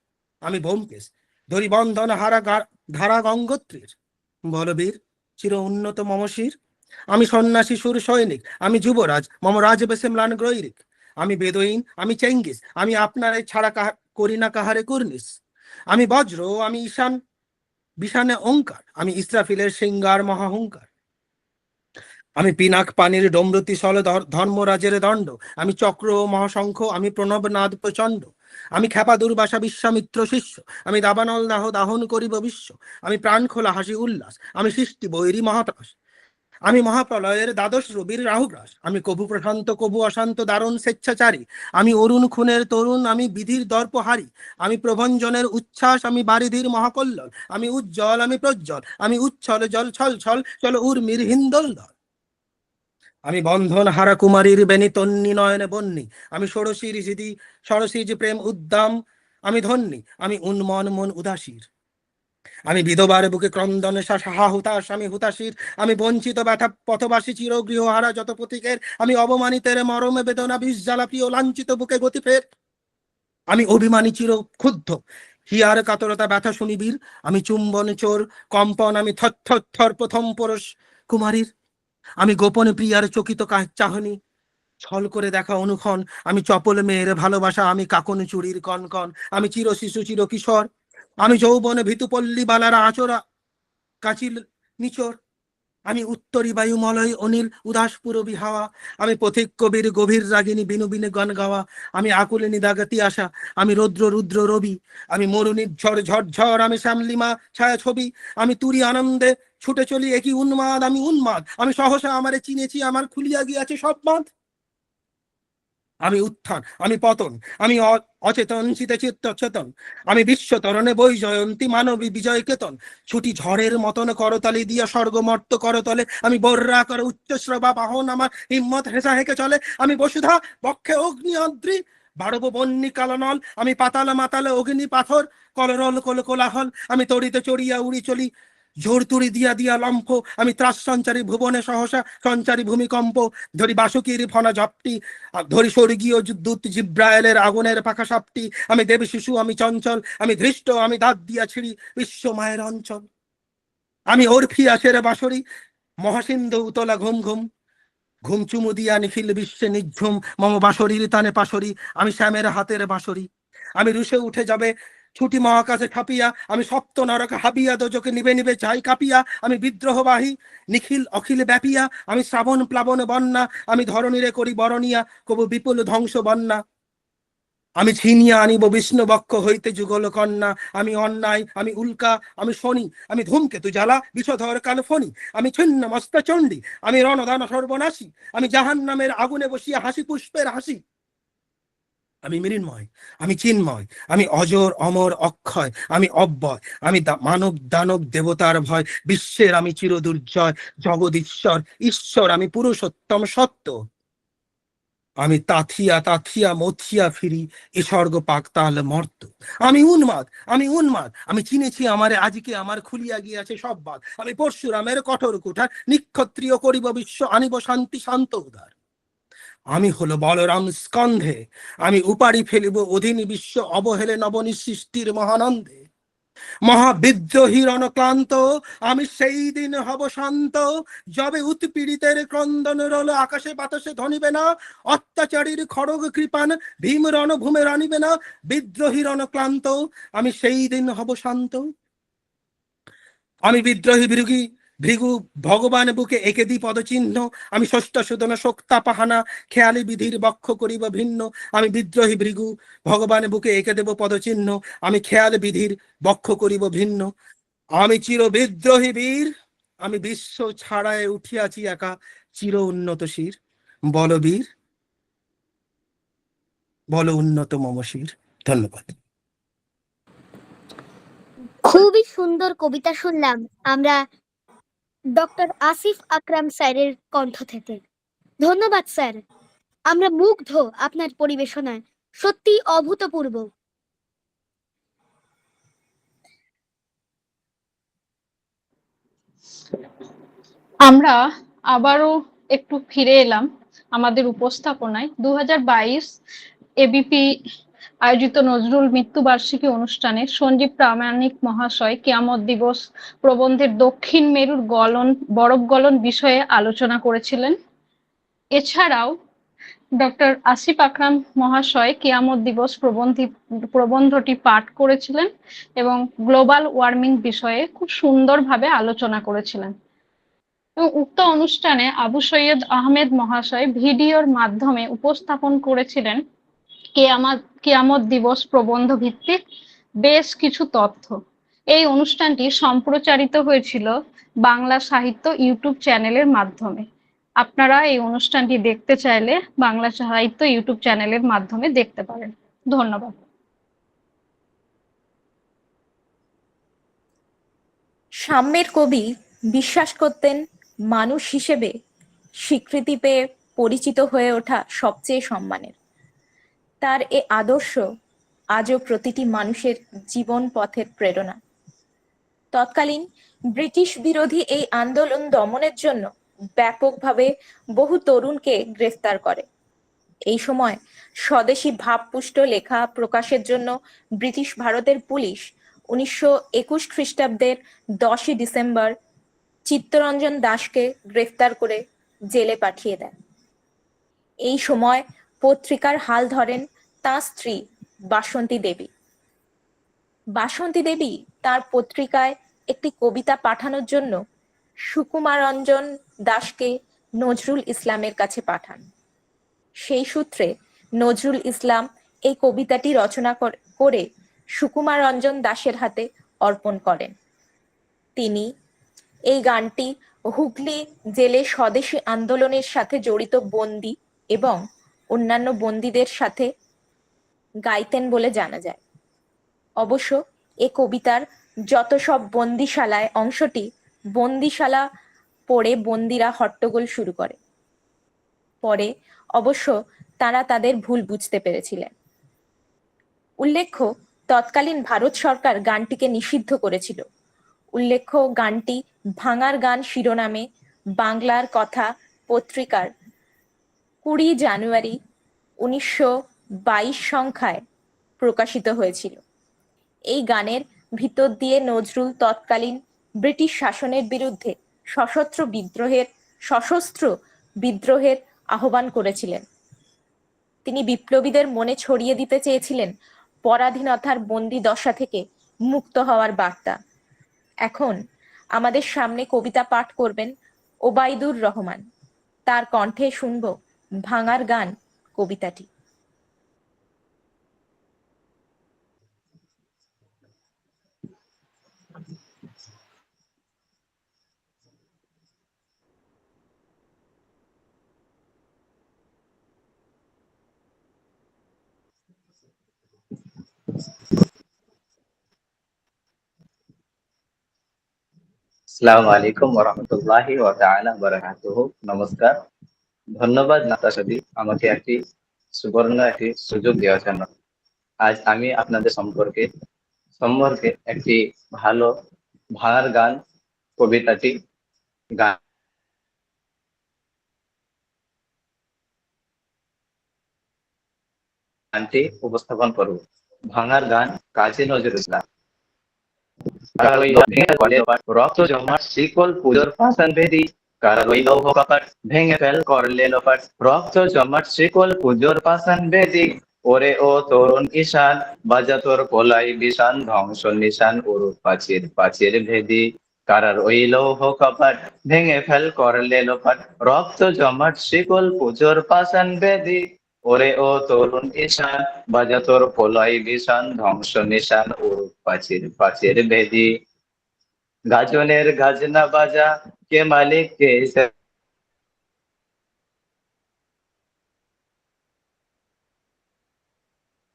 আমি ব্যোমকেশ ধরি বন্ধন ধারা গঙ্গোত্রীর। বলবীর, চির উন্নত মমশির, আমি সন্ন্যাসী সুর সৈনিক, আমি যুবরাজ মম রাজ বেশে ম্লান গ্রৈরিক, আমি বেদইন, আমি চেঙ্গিস, আমি আপনারে ছাড়া করি না কাহারে কুর্নিস, আমি বজ্র, আমি ঈশান বিশানে ওঙ্কার, আমি ইসরাফিলের সিঙ্গার মহাহুঙ্কার, আমি পিনাক পানির ডমরুতি সল ধর্মরাজের দণ্ড, আমি চক্র মহাশঙ্খ, আমি প্রণব নাদ প্রচণ্ড, আমি খ্যাপা দুর্বাসা বিশ্বামিত্র শিষ্য, আমি দাবানল দাহ দাহন করিব বিশ্ব, আমি প্রাণ খোলা হাসি উল্লাস, আমি সৃষ্টি বৈরী মহাতাস, আমি মহাপ্রলয়ের দ্বাদশ রবির রাহুগ্রাস, আমি কবু প্রশান্ত কবু অশান্ত দারুণ স্বেচ্ছাচারী, আমি অরুণ খুনের তরুণ, আমি বিধির দর্পহারি, আমি প্রভঞ্জনের উচ্ছ্বাস, আমি বারিধির মহাকল্লোল, আমি উজ্জ্বল, আমি প্রজ্জ্বল, আমি উচ্ছল জল ছল ছল চল উর্মির হিন্দল দল, আমি বন্ধন হারা কুমারীর বেনি তন্নি নয়নে বন্নি, আমি ষোড়শীর সিদ্ধি ষড়শীজ প্রেম উদ্দাম, আমি ধন্যী, আমি উন্মন মন উদাসীর, আমি বিধবার বুকে ক্রন্দনে সাহা হুতাশ, আমি হুতাশীর, আমি বঞ্চিত ব্যথা পথবাসী চির গৃহহারা যত প্রতীকের, আমি অবমানিতের মরমে বেদনা বিষ জ্বালা প্রিয় লাঞ্ছিত বুকে গতি ফের, আমি অভিমানী চির ক্ষুব্ধ হিয়ার কাতরতা ব্যথা শুনিবীর, আমি চুম্বন চোর কম্পন, আমি থর থর থর প্রথম পরশ কুমারীর, আমি গোপনে প্রিয়ার চকিত চাহনি, ছল করে দেখা অনুক্ষণ, আমি চপল মেয়ের ভালোবাসা, আমি কাকন চুরির কনকন, আমি চির শিশু চির কিশোর, আমি যৌবনে ভিতুপল্লী বালারা আচরা কাচিল নিচর, আমি উত্তরী বায়ুমলয় অনিল উদাস পুরবী হাওয়া, আমি পথিক কবির গভীর রাগিনী বিনু বিনে গান গাওয়া, আমি আকুলিনী দাগাতি আশা, আমি রৌদ্র রুদ্র রবি, আমি মরুণীর ঝড় ঝড় ঝড়, আমি শ্যামলিমা ছায়া ছবি, আমি তুরি আনন্দে ছুটে চলি একই উন্মাদ, আমি উন্মাদ, আমি সহসা আমারে চিনেছি, আমার খুলিয়া গিয়াছে সব বাঁধ, আমি উত্থান আমি পতন, আমি অচেতন চিতে চিত্ত চেতন, আমি বিশ্বতরণে বই জয়ন্তী মানবী বিজয় কেতন, ছুটি ঝড়ের মতন করতালি দিয়া স্বর্গমর্ত করতলে, আমি বর্রা করে উচ্চশ্রবা বাহন, আমার হিম্মত হেসা হেঁকে চলে, আমি বসুধা বক্ষে অগ্নি অদ্রি বাড়ব বন্যী কালনল, আমি পাতাল মাতালে অগ্নি পাথর কলরল কল কোলাহল, আমি তড়িতে চড়িয়া উড়ি চলি জোর তুড়ি দিয়া দিয়া লম্ফ, আমি ত্রাস সঞ্চারী ভুবনে সহসা সঞ্চারী ভূমিকম্প, ধরি বাসুকির ফনা ঝপটি, ধরি স্বর্গীয় দূত জিব্রায়েলের আগুনের পাখা সাপটি, আমি দেব শিশু আমি চঞ্চল, আমি ধৃষ্ট আমি দাঁত দিয়া ছিড়ি বিশ্ব মায়ের অঞ্চল, আমি অর্ফিয়া সেরে বাঁশরি মহাসিন্ধু উতলা ঘুম ঘুম, ঘুম চুমু দিয়া নিখিল বিশ্বে নিঝুম মম বাঁশরীর তানে পাশরি, আমি শ্যামের হাতের বাঁশরি, আমি রুশে উঠে যাবে ছুটি মহাকাশে খাপিয়া, আমি সপ্ত নরক হাবিয়া দোজকে নিবে নিবে যাই কাঁপিয়া, আমি বিদ্রোহবাহী নিখিল অখিল ব্যাপিয়া, আমি শ্রাবণ প্লাবন বন্যা, আমি ধরণীরে করি বরণিয়া কবু বিপুল ধ্বংস বন্যা, আমি ছিনিয়া আনিব বিষ্ণু বক্ষ হইতে যুগল কন্যা, আমি অন্যায় আমি উল্কা আমি শনি, আমি ধূমকেতু জ্বালা বিষধর কাল ফণি, আমি ছিন্ন মস্ত চণ্ডী, আমি রণদান সর্বনাশী, আমি জাহান নামের আগুনে বসিয়া হাসি পুষ্পের হাসি, আমি মৃন্ময় আমি চিন্ময়, আমি অজর অমর অক্ষয়, আমি অব্যয়, আমি মানব দানব দেবতার ভয়, বিশ্বের আমি চির দুর্জয় জগদীশ্বর ঈশ্বর, আমি পুরুষোত্তম সত্য, আমি তাথিয়া তাথিয়া মথিয়া ফিরি এ স্বর্গ পাকতাল মর্ত, আমি উন্মাদ আমি উন্মাদ, আমি চিনেছি আমারে আজকে আমার খুলিয়া গিয়াছে সব বাদ, আমি পরশুরামের কঠোর কুঠার নিক্ষত্রিয় করিব বিশ্ব আনিব শান্তি শান্ত উদার, আমি হলো বলরাম স্কন্ধে, আমি উপাড়ি ফেলিব অধীন বিশ্ব অবহেলে নবনী সৃষ্টির মহানন্দে, মহাবিদ্রোহী রণক্লান্ত আমি সেই দিন হব শান্ত, যবে উৎপীড়িতের ক্রন্দন রোল আকাশে বাতাসে ধনিবে না, অত্যাচারীর খড়গ কৃপান ভীম রণভূমে রানিবে না, বিদ্রোহী রণক্লান্ত আমি সেই দিন হব শান্ত, আমি বিদ্রোহী ভৃগু ভগবান বুকে একে দি পদচিহ্ন, আমি ষষ্ঠ সুদন শোক্তা পাহানা খেয়ালি বিধির বক্ষ করিব ভিন্ন, আমি বিদ্রোহী ভৃগু ভগবান বুকে একে দেব পদচিহ্ন, আমি খেয়াল বিধির বক্ষ করিব ভিন্ন, আমি চির বিদ্রোহী বীর, আমি বিশ্ব ছাড়ায় উঠিয়াছি একা চির উন্নত শির, বলবীর বল উন্নত মম শির। ধন্যবাদ। খুবই সুন্দর কবিতা শুনলাম আমরা ডক্টর আসিফ আকরাম স্যারের কণ্ঠ থেকে। ধন্যবাদ স্যার, আমরা মুগ্ধ আপনার পরিবেশনায়, সত্যি অভূতপূর্ব। আমরা আবারও একটু ফিরে এলাম আমাদের উপস্থাপনায়। 2022 এবিপি আয়োজিত নজরুল মৃত্যুবার্ষিকী অনুষ্ঠানে সঞ্জীব প্রামাণিক মহাশয় কিয়ামত দিবস প্রবন্ধের দক্ষিণ মেরুর বরফ গলন বিষয়ে আলোচনা করেছিলেন। এছাড়াও ডক্টর আসিফ আকরাম মহাশয় কিয়ামত দিবস প্রবন্ধটি পাঠ করেছিলেন এবং গ্লোবাল ওয়ার্মিং বিষয়ে খুব সুন্দরভাবে আলোচনা করেছিলেন। এবং উক্ত অনুষ্ঠানে আবু সৈয়দ আহমেদ মহাশয় ভিডিওর মাধ্যমে উপস্থাপন করেছিলেন কিয়ামত দিবস প্রবন্ধ ভিত্তিক বেশ কিছু তথ্য। এই অনুষ্ঠানটি সম্প্রচারিত হয়েছিল বাংলা সাহিত্য ইউটিউব চ্যানেলের মাধ্যমে। আপনারা এই অনুষ্ঠানটি দেখতে চাইলে বাংলা সাহিত্য ইউটিউব চ্যানেলের মাধ্যমে দেখতে পারেন। ধন্যবাদ। সাম্যের কবি বিশ্বাস করতেন মানুষ হিসেবে স্বীকৃতি পেয়ে পরিচিত হয়ে ওঠা সবচেয়ে সম্মানের। তার এ আদর্শ আজও প্রতিটি মানুষের জীবন পথের প্রেরণা। তৎকালীন ব্রিটিশ বিরোধী এই আন্দোলন দমনের জন্য ব্যাপকভাবে বহু তরুণকে গ্রেফতার করে। এই সময় স্বদেশী ভাবপুষ্ট লেখা প্রকাশের জন্য ব্রিটিশ ভারতের পুলিশ 1921 খ্রিস্টাব্দের 10ই ডিসেম্বর চিত্তরঞ্জন দাশকে গ্রেফতার করে জেলে পাঠিয়ে দেয়। এই সময় পত্রিকার হাল ধরেন তাঁর স্ত্রী বাসন্তী দেবী। বাসন্তী দেবী তার পত্রিকায় একটি কবিতা পাঠানোর জন্য সুকুমারঞ্জন দাশকে নজরুল ইসলামের কাছে পাঠান। সেই সূত্রে নজরুল ইসলাম এই কবিতাটি রচনা করে সুকুমারঞ্জন দাশের হাতে অর্পণ করেন। তিনি এই গানটি হুগলি জেলে স্বদেশী আন্দোলনের সাথে জড়িত বন্দী এবং অন্যান্য বন্দীদের সাথে গাইতেন বলে জানা যায়। অবশ্য এ কবিতার যত সব বন্দিশালায় অংশটি বন্দিশালা পড়ে বন্দীরা হট্টগোল শুরু করে। পরে অবশ্য তারা তাদের ভুল বুঝতে পেরেছিলেন। উল্লেখ্য, তৎকালীন ভারত সরকার গানটিকে নিষিদ্ধ করেছিল। উল্লেখ্য, গানটি ভাঙার গান শিরোনামে বাংলার কথা পত্রিকার 20 জানুয়ারি 1922 সংখ্যায় প্রকাশিত হয়েছিল। এই গানের ভিতর দিয়ে নজরুল তৎকালীন ব্রিটিশ শাসনের বিরুদ্ধে সশস্ত্র বিদ্রোহের আহ্বান করেছিলেন। তিনি বিপ্লবীদের মনে ছড়িয়ে দিতে চেয়েছিলেন পরাধীনতার বন্দি দশা থেকে মুক্ত হওয়ার বার্তা। এখন আমাদের সামনে কবিতা পাঠ করবেন ওবায়দুর রহমান। তার কণ্ঠে শুনব ভাঙার গান কবিতাটি। আসসালামু আলাইকুম ওয়া রাহমাতুল্লাহি ওয়া তাআলা বারাকাতুহু। নমস্কার। ধন্যবাদ নাতাশাদি আমাকে একটি সুবর্ণ একটি সুযোগ দেওয়ার জন্য। আজ আমি আপনাদের সম্পর্কে একটি ভালো ভাঙার গান কবিতাটি গানটি উপস্থাপন করব। ভাঙার গান কাজী নজরুল ইসলাম। রক্ত জমাট শিকল পুজোর পাষাণ বেদী, কারা ওই লৌহ কপাট ভেঙে ফেল করলে লোপাট। রক্ত জমাট শিকল পুজোর পাষাণ বেদী, ওরে ও তরুণ ঈশান বাজা তোর কোলাই বিষান ধ্বংস নিশান উরুপ পাচির পাচির ভেদি। কারার ওই লৌহ কপাট ভেঙে ফেল করলে লোপাট। রক্ত জমাট শিকল পুজোর পাষাণ বেদী, ওরে ও তরুণ ঈশান বাজা তোর প্রলয় বিষান ধ্বংস নিশান উরুপ পাচির পাচির ভেদি। গাজনের গাজনা বাজা কে মালিক কে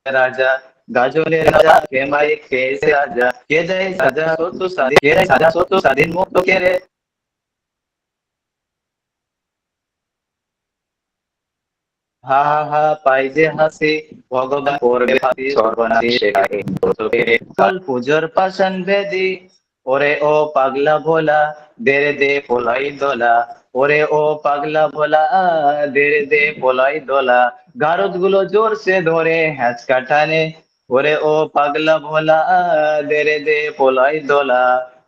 রাজা। গাজনের রাজা কে মালিক কে রাজা, কে দেয় সাজা সত্য স্বাধীন, কে দেয় সাজা সত্য স্বাধীন মুক্ত কে রে। হা হা হা পাই যে হাসি, ভগবান করবে ফাঁসি সর্বনাশী শেখায় কাল পুজোর পাষাণ বেদি। ওরে ও পাগলা ভোলা দেরে দে পোলাই দোলা, ওরে ও পাগলা ভোলা দেরে দে পোলাই দোলা। গারদ গুলো জোর সে ধরে হ্যাঁচকা টানে, ওরে ও পাগলা ভোলা দেরে দে পোলাই দোলা।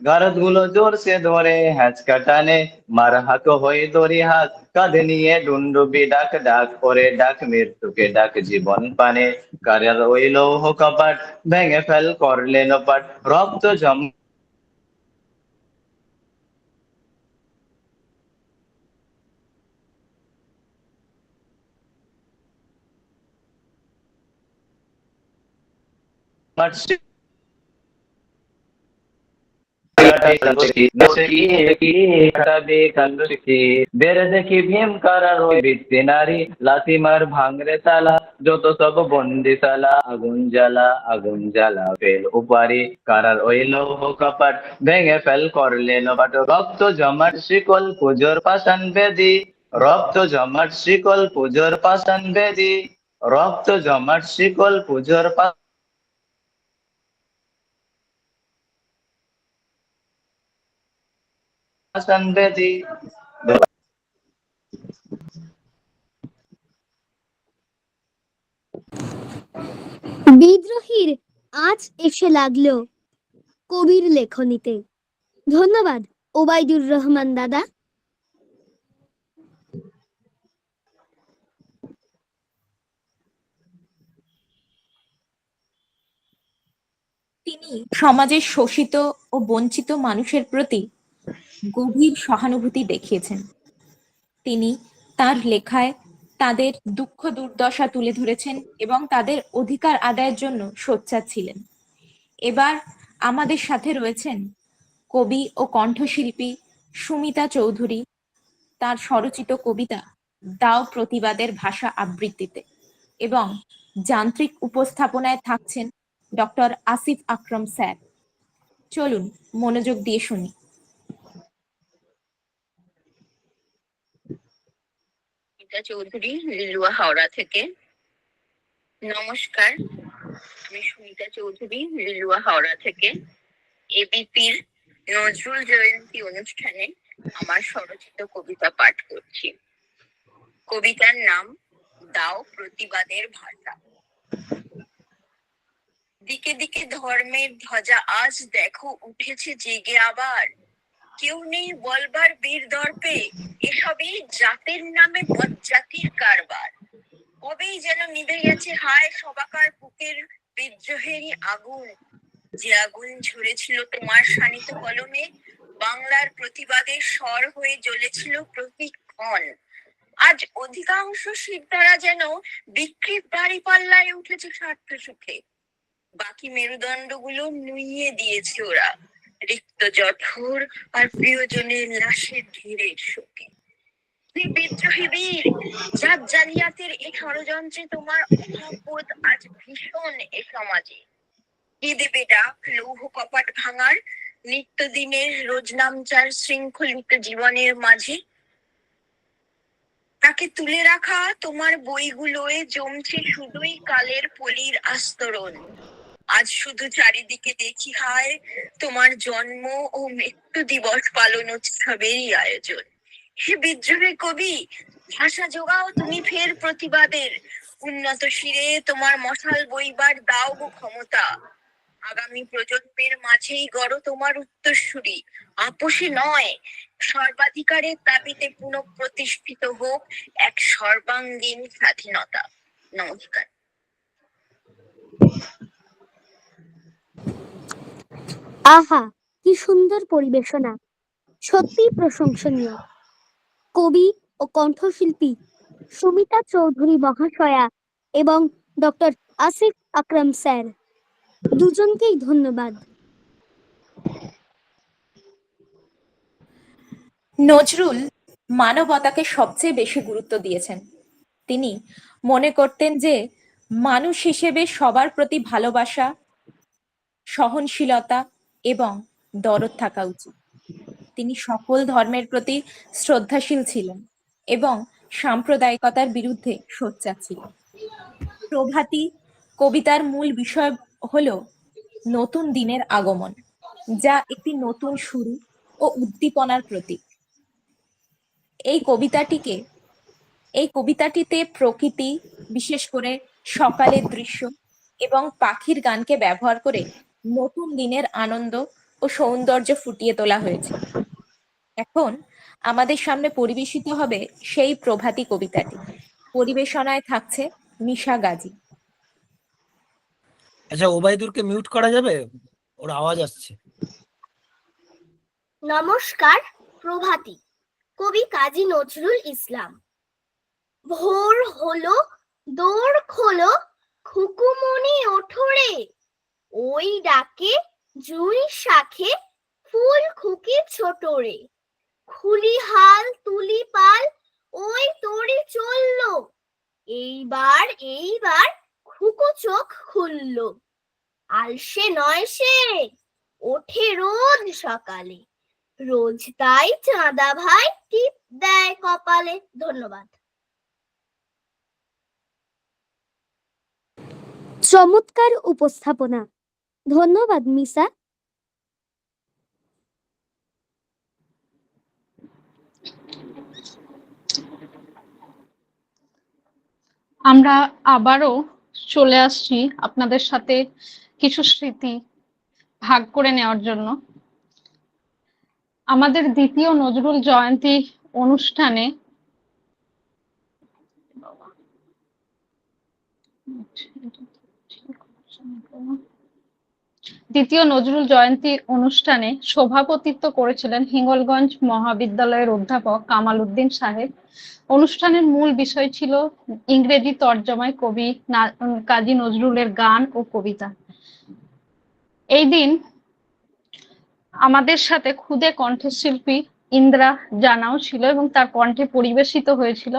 গারদ গুলো জোর সে ধরে হ্যাঁচকা টানে, মার হাক হয়ে দড়ি হাত কাঁধে নিয়ে ডুন্ডুবি ডাক ডাক করে ডাক মৃত্যুকে ডাক জীবন পানে। কারার ওই লৌহ কপাট ভেঙে ফেল করলে লোপাট। রক্ত জম দেখি ভীম কারার ওই বৃত্তি নারী, লাথিমার ভাঙরে তালা যত সব বন্দিশালা। আগুন জ্বালা ফেল উপারি, কারার ওই লৌহ কপাট ভেঙে ফেল করলে লোপাট। রক্ত জমাট শিকল পুজোর পাষাণ বেদী, রক্ত জমাট শিকল পুজোর পাষাণ বেদী, রক্ত জমাট শিকল পুজোর পাষাণ বেদী। বিদ্রোহীর আজ এসে লাগলো কবির লেখনীতে। ধন্যবাদ ওবায়দুর রহমান দাদা। তিনি সমাজের শোষিত ও বঞ্চিত মানুষের প্রতি গভীর সহানুভূতি দেখিয়েছেন। তিনি তার লেখায় তাদের দুঃখ দুর্দশা তুলে ধরেছেন এবং তাদের অধিকার আদায়ের জন্য সোচ্চার ছিলেন। এবার আমাদের সাথে রয়েছেন কবি ও কণ্ঠশিল্পী সুমিতা চৌধুরী। তার স্বরচিত কবিতা দাও প্রতিবাদের ভাষা আবৃত্তিতে এবং যান্ত্রিক উপস্থাপনায় থাকছেন ডক্টর আসিফ আকরম স্যার। চলুন মনোযোগ দিয়ে শুনি। সুমিতা চৌধুরী, লিলুয়া হাওড়া থেকে। নমস্কার, আমি সুমিতা চৌধুরী, লিলুয়া হাওড়া থেকে। এবিপির নজরুল জয়ন্তী অনুষ্ঠানে আমার স্বরচিত কবিতা পাঠ করছি। কবিতার নাম দাও প্রতিবাদের ভাষা। দিকে দিকে ধর্মের ধ্বজা আজ দেখো উঠেছে জেগে আবার। কেউ নেই বলবার বীর দর্পে, এসবই জাতের নামে বজ্জাতির কারবার। কবেই যেন নিভে গেছে হায় সবাকার বুকের বিদ্রোহেরই আগুন, যে আগুন ঝরেছিল তোমার শানিত কলমে, বাংলার প্রতিবাদের স্বর হয়ে জ্বলেছিল প্রতিক্ষণ। আজ অধিকাংশ শিরদাঁড়া যেন বিকৃত দাড়ি পাল্লায় উঠেছে স্বার্থ সুখে। বাকি মেরুদণ্ডগুলো নুইয়ে দিয়েছে ওরা রিক্ত জঠর আর প্রিয়জনের লাশের ঢেরের শোকে। বিদ্রোহী বীর, জাত জালিয়াতের এই ষড়যন্ত্রে তোমার অভাববোধ আজ ভীষণ এ সমাজে। কি দেবে ডাক লৌহ কপাট ভাঙার নিত্যদিনের রোজনামচার শৃঙ্খলিত জীবনের মাঝে? তাকে তুলে রাখা তোমার বইগুলোয় জমছে শুধুই কালের পলির আস্তরণ। আজ শুধু চারিদিকে দেখি হায় তোমার জন্ম ও মৃত্যু দিবস পালন উৎসবেরই আয়োজন। হে বিদ্রোহী কবি, ভাষা যোগাও তুমি ফের প্রতিবাদের। উন্নত শিরে তোমার মশাল বইবার দাও গো ক্ষমতা। আগামী প্রজন্মের মাঝেই গড় তোমার উত্তরসূরি। আপোষে নয়, সর্বাধিকারের দাবিতে পুনঃপ্রতিষ্ঠিত হোক এক সর্বাঙ্গীন স্বাধীনতা। নমস্কার। আহা, কি সুন্দর পরিবেশনা, সত্যি প্রশংসনীয়। কবি ও কণ্ঠশিল্পী সুমিতা চৌধুরী মহাশয়া এবং ডক্টর আসিফ আকরাম স্যার, দুজনকেই ধন্যবাদ। নজরুল মানবতাকে সবচেয়ে বেশি গুরুত্ব দিয়েছেন। তিনি মনে করতেন যে মানুষ হিসেবে সবার প্রতি ভালোবাসা, সহনশীলতা এবং দরদ থাকা উচিত। তিনি সকল ধর্মের প্রতি শ্রদ্ধাশীল ছিলেন এবং সাম্প্রদায়িকতার বিরুদ্ধে সোচ্চার ছিলেন। প্রভাতী কবিতার মূল বিষয় হলো নতুন দিনের আগমন, যা একটি নতুন শুরু ও উদ্দীপনার প্রতীক। এই কবিতাটিতে প্রকৃতি, বিশেষ করে সকালের দৃশ্য এবং পাখির গানকে ব্যবহার করে নতুন দিনের আনন্দ ও সৌন্দর্য ফুটিয়ে তোলা হয়েছে। এখন আমাদের সামনে পরিবেশিত হবে সেই প্রভাতী কবিতাটি। পরিবেশনায় থাকছে মিশা গাজী। আচ্ছা, ওবায়দুরকে মিউট করা যাবে? ওর আওয়াজ আসছে। নমস্কার। প্রভাতী, কবি কাজী নজরুল ইসলাম। ভোর হলো, দৌড় খোলো, খুকুমনি ওঠরে, ওই ডাকে জুঁই শাখে ফুল খুকি ছোটরে, খুলি হাল তুলি পাল, ওই তরি চললো, এইবার এইবার খুকু চোখ খুললো, আলসে নয় সে, ওঠে রোজ সকালে, রোজ তাই চাঁদা ভাই টিপ দেয় কপালে। ধন্যবাদ। চমৎকার উপস্থাপনা, ধন্যবাদ মিসা। আমরা আবারও চলে আসছি আপনাদের সাথে কিছু স্মৃতি ভাগ করে নেওয়ার জন্য। আমাদের দ্বিতীয় নজরুল জয়ন্তী অনুষ্ঠানে সভাপতিত্ব করেছিলেন হিঙ্গলগঞ্জ মহাবিদ্যালয়ের অধ্যাপক কামাল উদ্দিন সাহেব। অনুষ্ঠানের মূল বিষয় ছিল ইংরেজি তর্জমায় কবি কাজী নজরুলের গান ও কবিতা। এই দিন আমাদের সাথে খুদে কণ্ঠশিল্পী ইন্দ্রা জানাও ছিল এবং তার কণ্ঠে পরিবেশিত হয়েছিল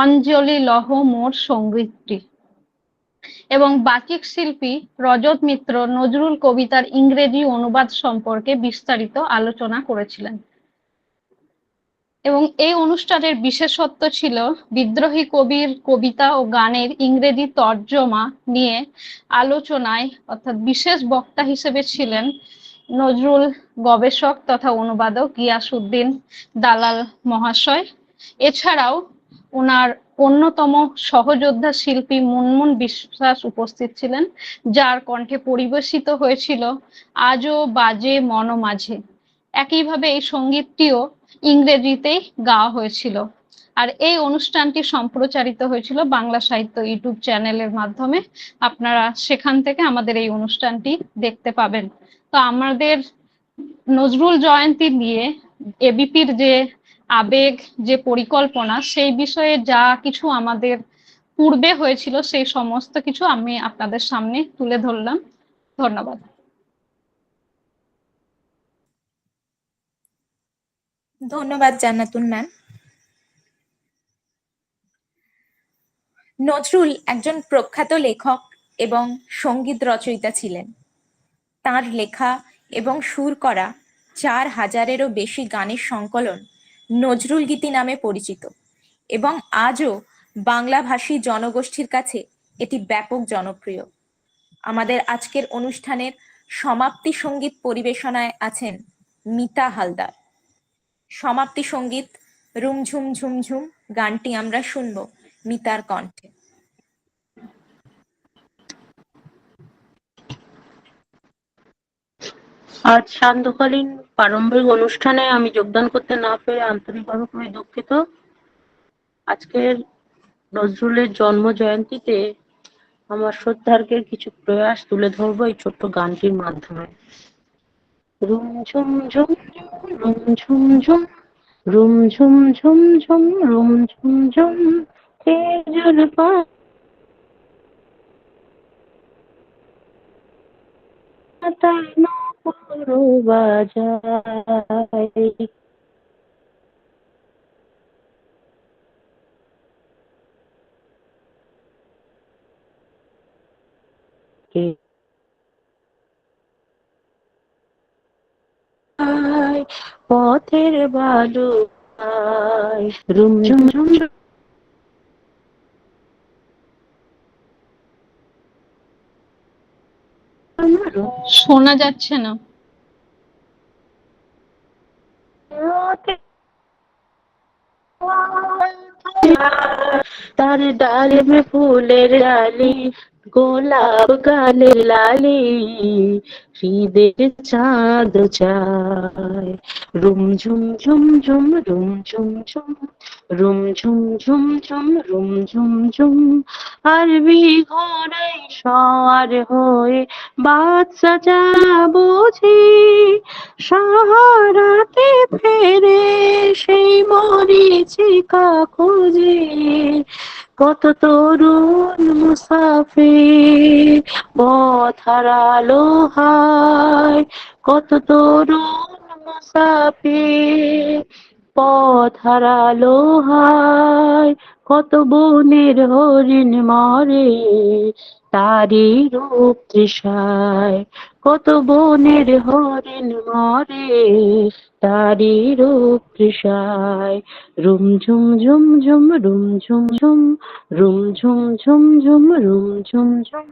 অঞ্জলি লহ মোর সঙ্গীতটি। এবং বাচিক শিল্পী রজত মিত্র নজরুল কবিতার ইংরেজি অনুবাদ সম্পর্কে বিস্তারিত আলোচনা করেছিলেন। এবং এই অনুষ্ঠানের বিশেষত্ব ছিল বিদ্রোহী কবির কবিতা ও গানের ইংরেজি তর্জমা নিয়ে আলোচনায় অর্থাৎ বিশেষ বক্তা হিসেবে ছিলেন নজরুল গবেষক তথা অনুবাদক গিয়াসউদ্দিন দালাল মহাশয়। এছাড়াও ওনার অন্যতম সহযোদ্ধা শিল্পী মুনমুন বিশ্বাস উপস্থিত ছিলেন, যার কণ্ঠে পরিবেশিত হয়েছিল আজও বাজে মন মাঝে। একইভাবে এই সঙ্গীতটিও ইংরেজিতেই গাওয়া হয়েছিল। আর এই অনুষ্ঠানটি সম্প্রচারিত হয়েছিল বাংলা সাহিত্য ইউটিউব চ্যানেলের মাধ্যমে। আপনারা সেখান থেকে আমাদের এই অনুষ্ঠানটি দেখতে পাবেন। তো আমাদের নজরুল জয়ন্তী নিয়ে এবিপির যে আবেগ, যে পরিকল্পনা, সেই বিষয়ে যা কিছু আমাদের পূর্বে হয়েছিল সেই সমস্ত কিছু আমি আপনাদের সামনে তুলে ধরলাম। ধন্যবাদ। ধন্যবাদ জান্নাতুন ম্যাম। নজরুল একজন প্রখ্যাত লেখক এবং সঙ্গীত রচয়িতা ছিলেন। তার লেখা এবং সুর করা 4000-এরও বেশি গানের সংকলন নজরুল গীতি নামে পরিচিত এবং আজও বাংলাভাষী জনগোষ্ঠীর কাছে এটি ব্যাপক জনপ্রিয়। আমাদের আজকের অনুষ্ঠানের সমাপ্তি সঙ্গীত পরিবেশনায় আছেন মিতা হালদার। সমাপ্তি সঙ্গীত রুমঝুম ঝুমঝুম গানটি আমরা শুনব মিতার কণ্ঠে। আজ সান্ধ্যকালীন প্রারম্ভিক অনুষ্ঠানে আমি যোগদান করতে না পেরে আন্তরিকভাবে খুবই দুঃখিত। আজকের নজরুলের জন্ম জয়ন্তীতে আমার শ্রদ্ধার্ঘ্যের কিছু প্রয়াস তুলে ধরবো এই ছোট্ট গানটির মাধ্যমে। রুম ঝুম ঝুম রুম ঝুম ঝুম রুম ঝুম ঝুম ঝুম রুম ঝুম ঝুম তেজুর পা বাজায় পথের বালু রুম ঝুম ঝুম শোনা যাচ্ছে না। তার ডালে में ফুলের ডালি গোলাপ গালের লালি হৃদের চাঁদ চায় রুম ঝুম ঝুম ঝুম রুম ঝুম ঝুম রুম ঝুম ঝুম ঝুম রুম ঝুম ঝুম আরবি ঘোড়ায় সওয়ার হয়ে বাদ সাজা বুঝি সাহারাতে ফেরে সেই মরীচিকা খুঁজে কত তরুণ মুসাফির পথ হারালো হায় কত তরুণ মুসাফির পথ হারালো হায় কত বনের হরিণ মরে তারি রূপ তৃষায় কত বনের হরিণ মরে তারি রূপ তৃষায় রুম ঝুম ঝুম ঝুম রুম ঝুম ঝুম রুম ঝুম ঝুম ঝুম রুম ঝুম ঝুম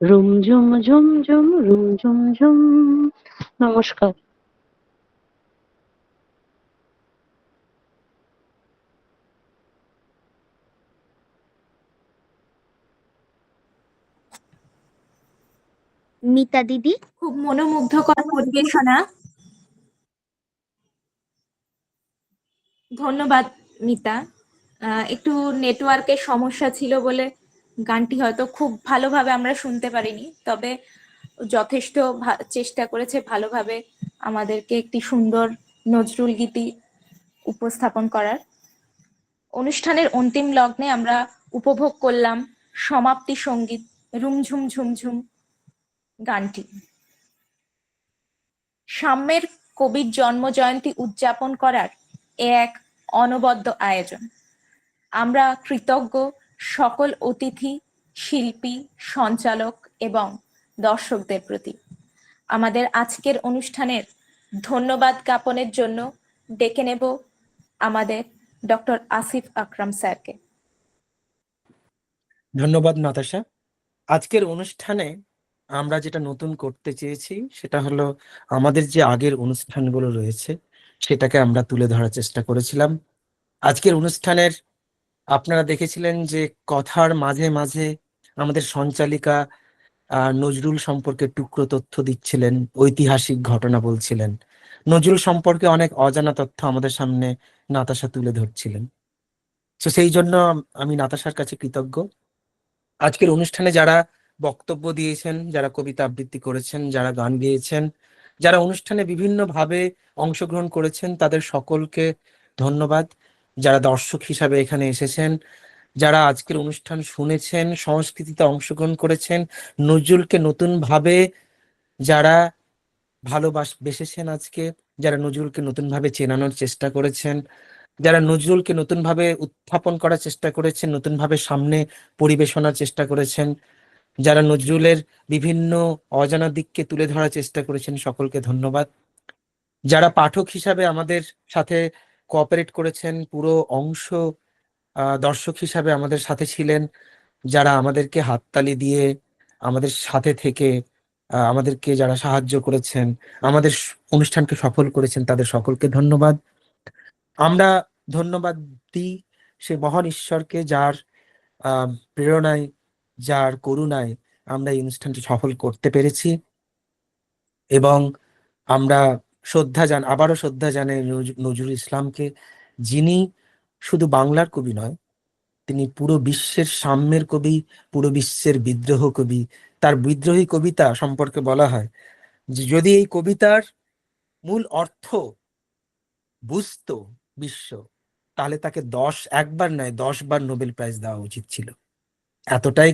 রুম ঝুম ঝুম ঝুম রুম ঝুম ঝুম। নমস্কার। মিতা দিদি। খুব মনোমুগ্ধকর পরিবেশনা। ধন্যবাদ মিতা। একটু নেটওয়ার্কের সমস্যা ছিল বলে গানটি হয়তো খুব ভালোভাবে আমরা শুনতে পারিনি, তবে যথেষ্ট চেষ্টা করেছে ভালোভাবে আমাদেরকে একটি সুন্দর নজরুল গীতি উপস্থাপন করার। অনুষ্ঠানের অন্তিম লগ্নে আমরা উপভোগ করলাম সমাপ্তি সঙ্গীত রুমঝুম ঝুমঝুম গানটি। সাম্যের কবির জন্ম জয়ন্তী উদযাপন করার এ এক অনবদ্য আয়োজন। আমরা কৃতজ্ঞ সকল অতিথি, শিল্পী, সঞ্চালক এবং দর্শকদের প্রতি। আমাদের আজকের অনুষ্ঠানের ধন্যবাদ জ্ঞাপনের জন্য ডেকে নেব আমাদের ডক্টর আসিফ আকরাম স্যারকে। ধন্যবাদ নাতাশা। আজকের অনুষ্ঠানে আমরা যেটা নতুন করতে চেয়েছি সেটা হলো আমাদের যে আগের অনুষ্ঠানগুলো রয়েছে সেটাকে আমরা তুলে ধরার চেষ্টা করেছিলাম। আজকের অনুষ্ঠানের আপনারা দেখেছিলেন যে কথার মাঝে মাঝে আমাদের সঞ্চালিকা নজরুল সম্পর্কে টুকরো তথ্য দিচ্ছিলেন, ঐতিহাসিক ঘটনা বলছিলেন, নজরুল সম্পর্কে অনেক অজানা তথ্য আমাদের সামনে নাতাশা তুলে ধরছিলেন। তো সেই জন্য আমি নাতাশার কাছে কৃতজ্ঞ। আজকের অনুষ্ঠানে যারা বক্তব্য দিয়েছেন, যারা কবিতা আবৃত্তি করেছেন, যারা গান গেয়েছেন, যারা অনুষ্ঠানে বিভিন্নভাবে অংশগ্রহণ করেছেন, তাদের সকলকে ধন্যবাদ। যারা দর্শক হিসাবে এখানে এসেছেন, যারা আজকের অনুষ্ঠান শুনেছেন, সংস্কৃতিতে অংশগ্রহণ করেছেন, নজরুলকে নতুন ভাবে যারা বেসেছেন, আজকে যারা নজরুলকে নতুন ভাবে চেনানোর চেষ্টা করেছেন, যারা নজরুলকে নতুন ভাবে উত্থাপন করার চেষ্টা করেছেন, নতুন ভাবে সামনে পরিবেশনার চেষ্টা করেছেন, যারা নজরুলের বিভিন্ন অজানা দিককে তুলে ধরার চেষ্টা করেছেন, সকলকে ধন্যবাদ। যারা পাঠক হিসাবে আমাদের সাথে কোঅপারেট করেছেন, পুরো অংশ দর্শক হিসাবে আমাদের সাথে ছিলেন, যারা আমাদেরকে হাততালি দিয়ে আমাদের সাথে থেকে আমাদেরকে যারা সাহায্য করেছেন, আমাদের অনুষ্ঠানকে সফল করেছেন, তাদের সকলকে ধন্যবাদ। আমরা ধন্যবাদ দিই সে মহান ঈশ্বরকে, যার প্রেরণায়, যার করুণায় আমরা এই অনুষ্ঠানটি সফল করতে পেরেছি। এবং আমরা আবারও শ্রদ্ধা জানাই নজরুল ইসলামকে, যিনি শুধু বাংলার কবি নয়, তিনি পুরো বিশ্বের সাম্যের কবি, পুরো বিশ্বের বিদ্রোহ কবি। তার বিদ্রোহী কবিতা সম্পর্কে বলা হয় যে যদি এই কবিতার মূল অর্থ বুঝতো বিশ্ব, তাহলে তাকে একবার নয় 10 বার নোবেল প্রাইজ দেওয়া উচিত ছিল। এতটাই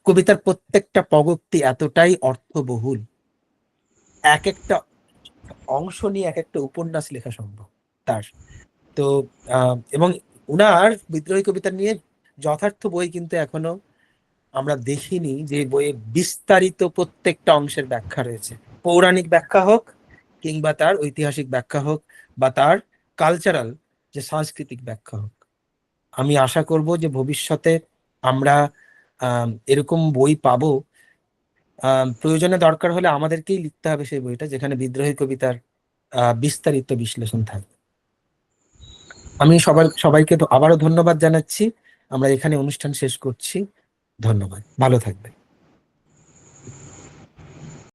কবিতার প্রত্যেকটা পঙ্ক্তি এতটাই অর্থবহুল, এক একটা অংশ নিয়ে এক একটা উপন্যাস লেখা সম্ভব তার। তো এবং উনার বিদ্রোহী কবিতা নিয়ে যথার্থ বই কিন্তু এখনো আমরা দেখিনি, যে বইয়ে বিস্তারিত প্রত্যেকটা অংশের ব্যাখ্যা রয়েছে, পৌরাণিক ব্যাখ্যা হোক কিংবা তার ঐতিহাসিক ব্যাখ্যা হোক বা তার কালচারাল যে সাংস্কৃতিক ব্যাখ্যা হোক। আমি আশা করব যে ভবিষ্যতে আমরা এরকম বই পাবো। প্রয়োজনে দরকার হলে আমাদেরকেই লিখতে হবে সেই বইটা, যেখানে বিদ্রোহী কবিতার বিস্তারিত বিশ্লেষণ থাকবে। আমি সবাইকে তো আবারও ধন্যবাদ জানাচ্ছি। আমরা এখানে অনুষ্ঠান শেষ করছি। ধন্যবাদ, ভালো থাকবেন।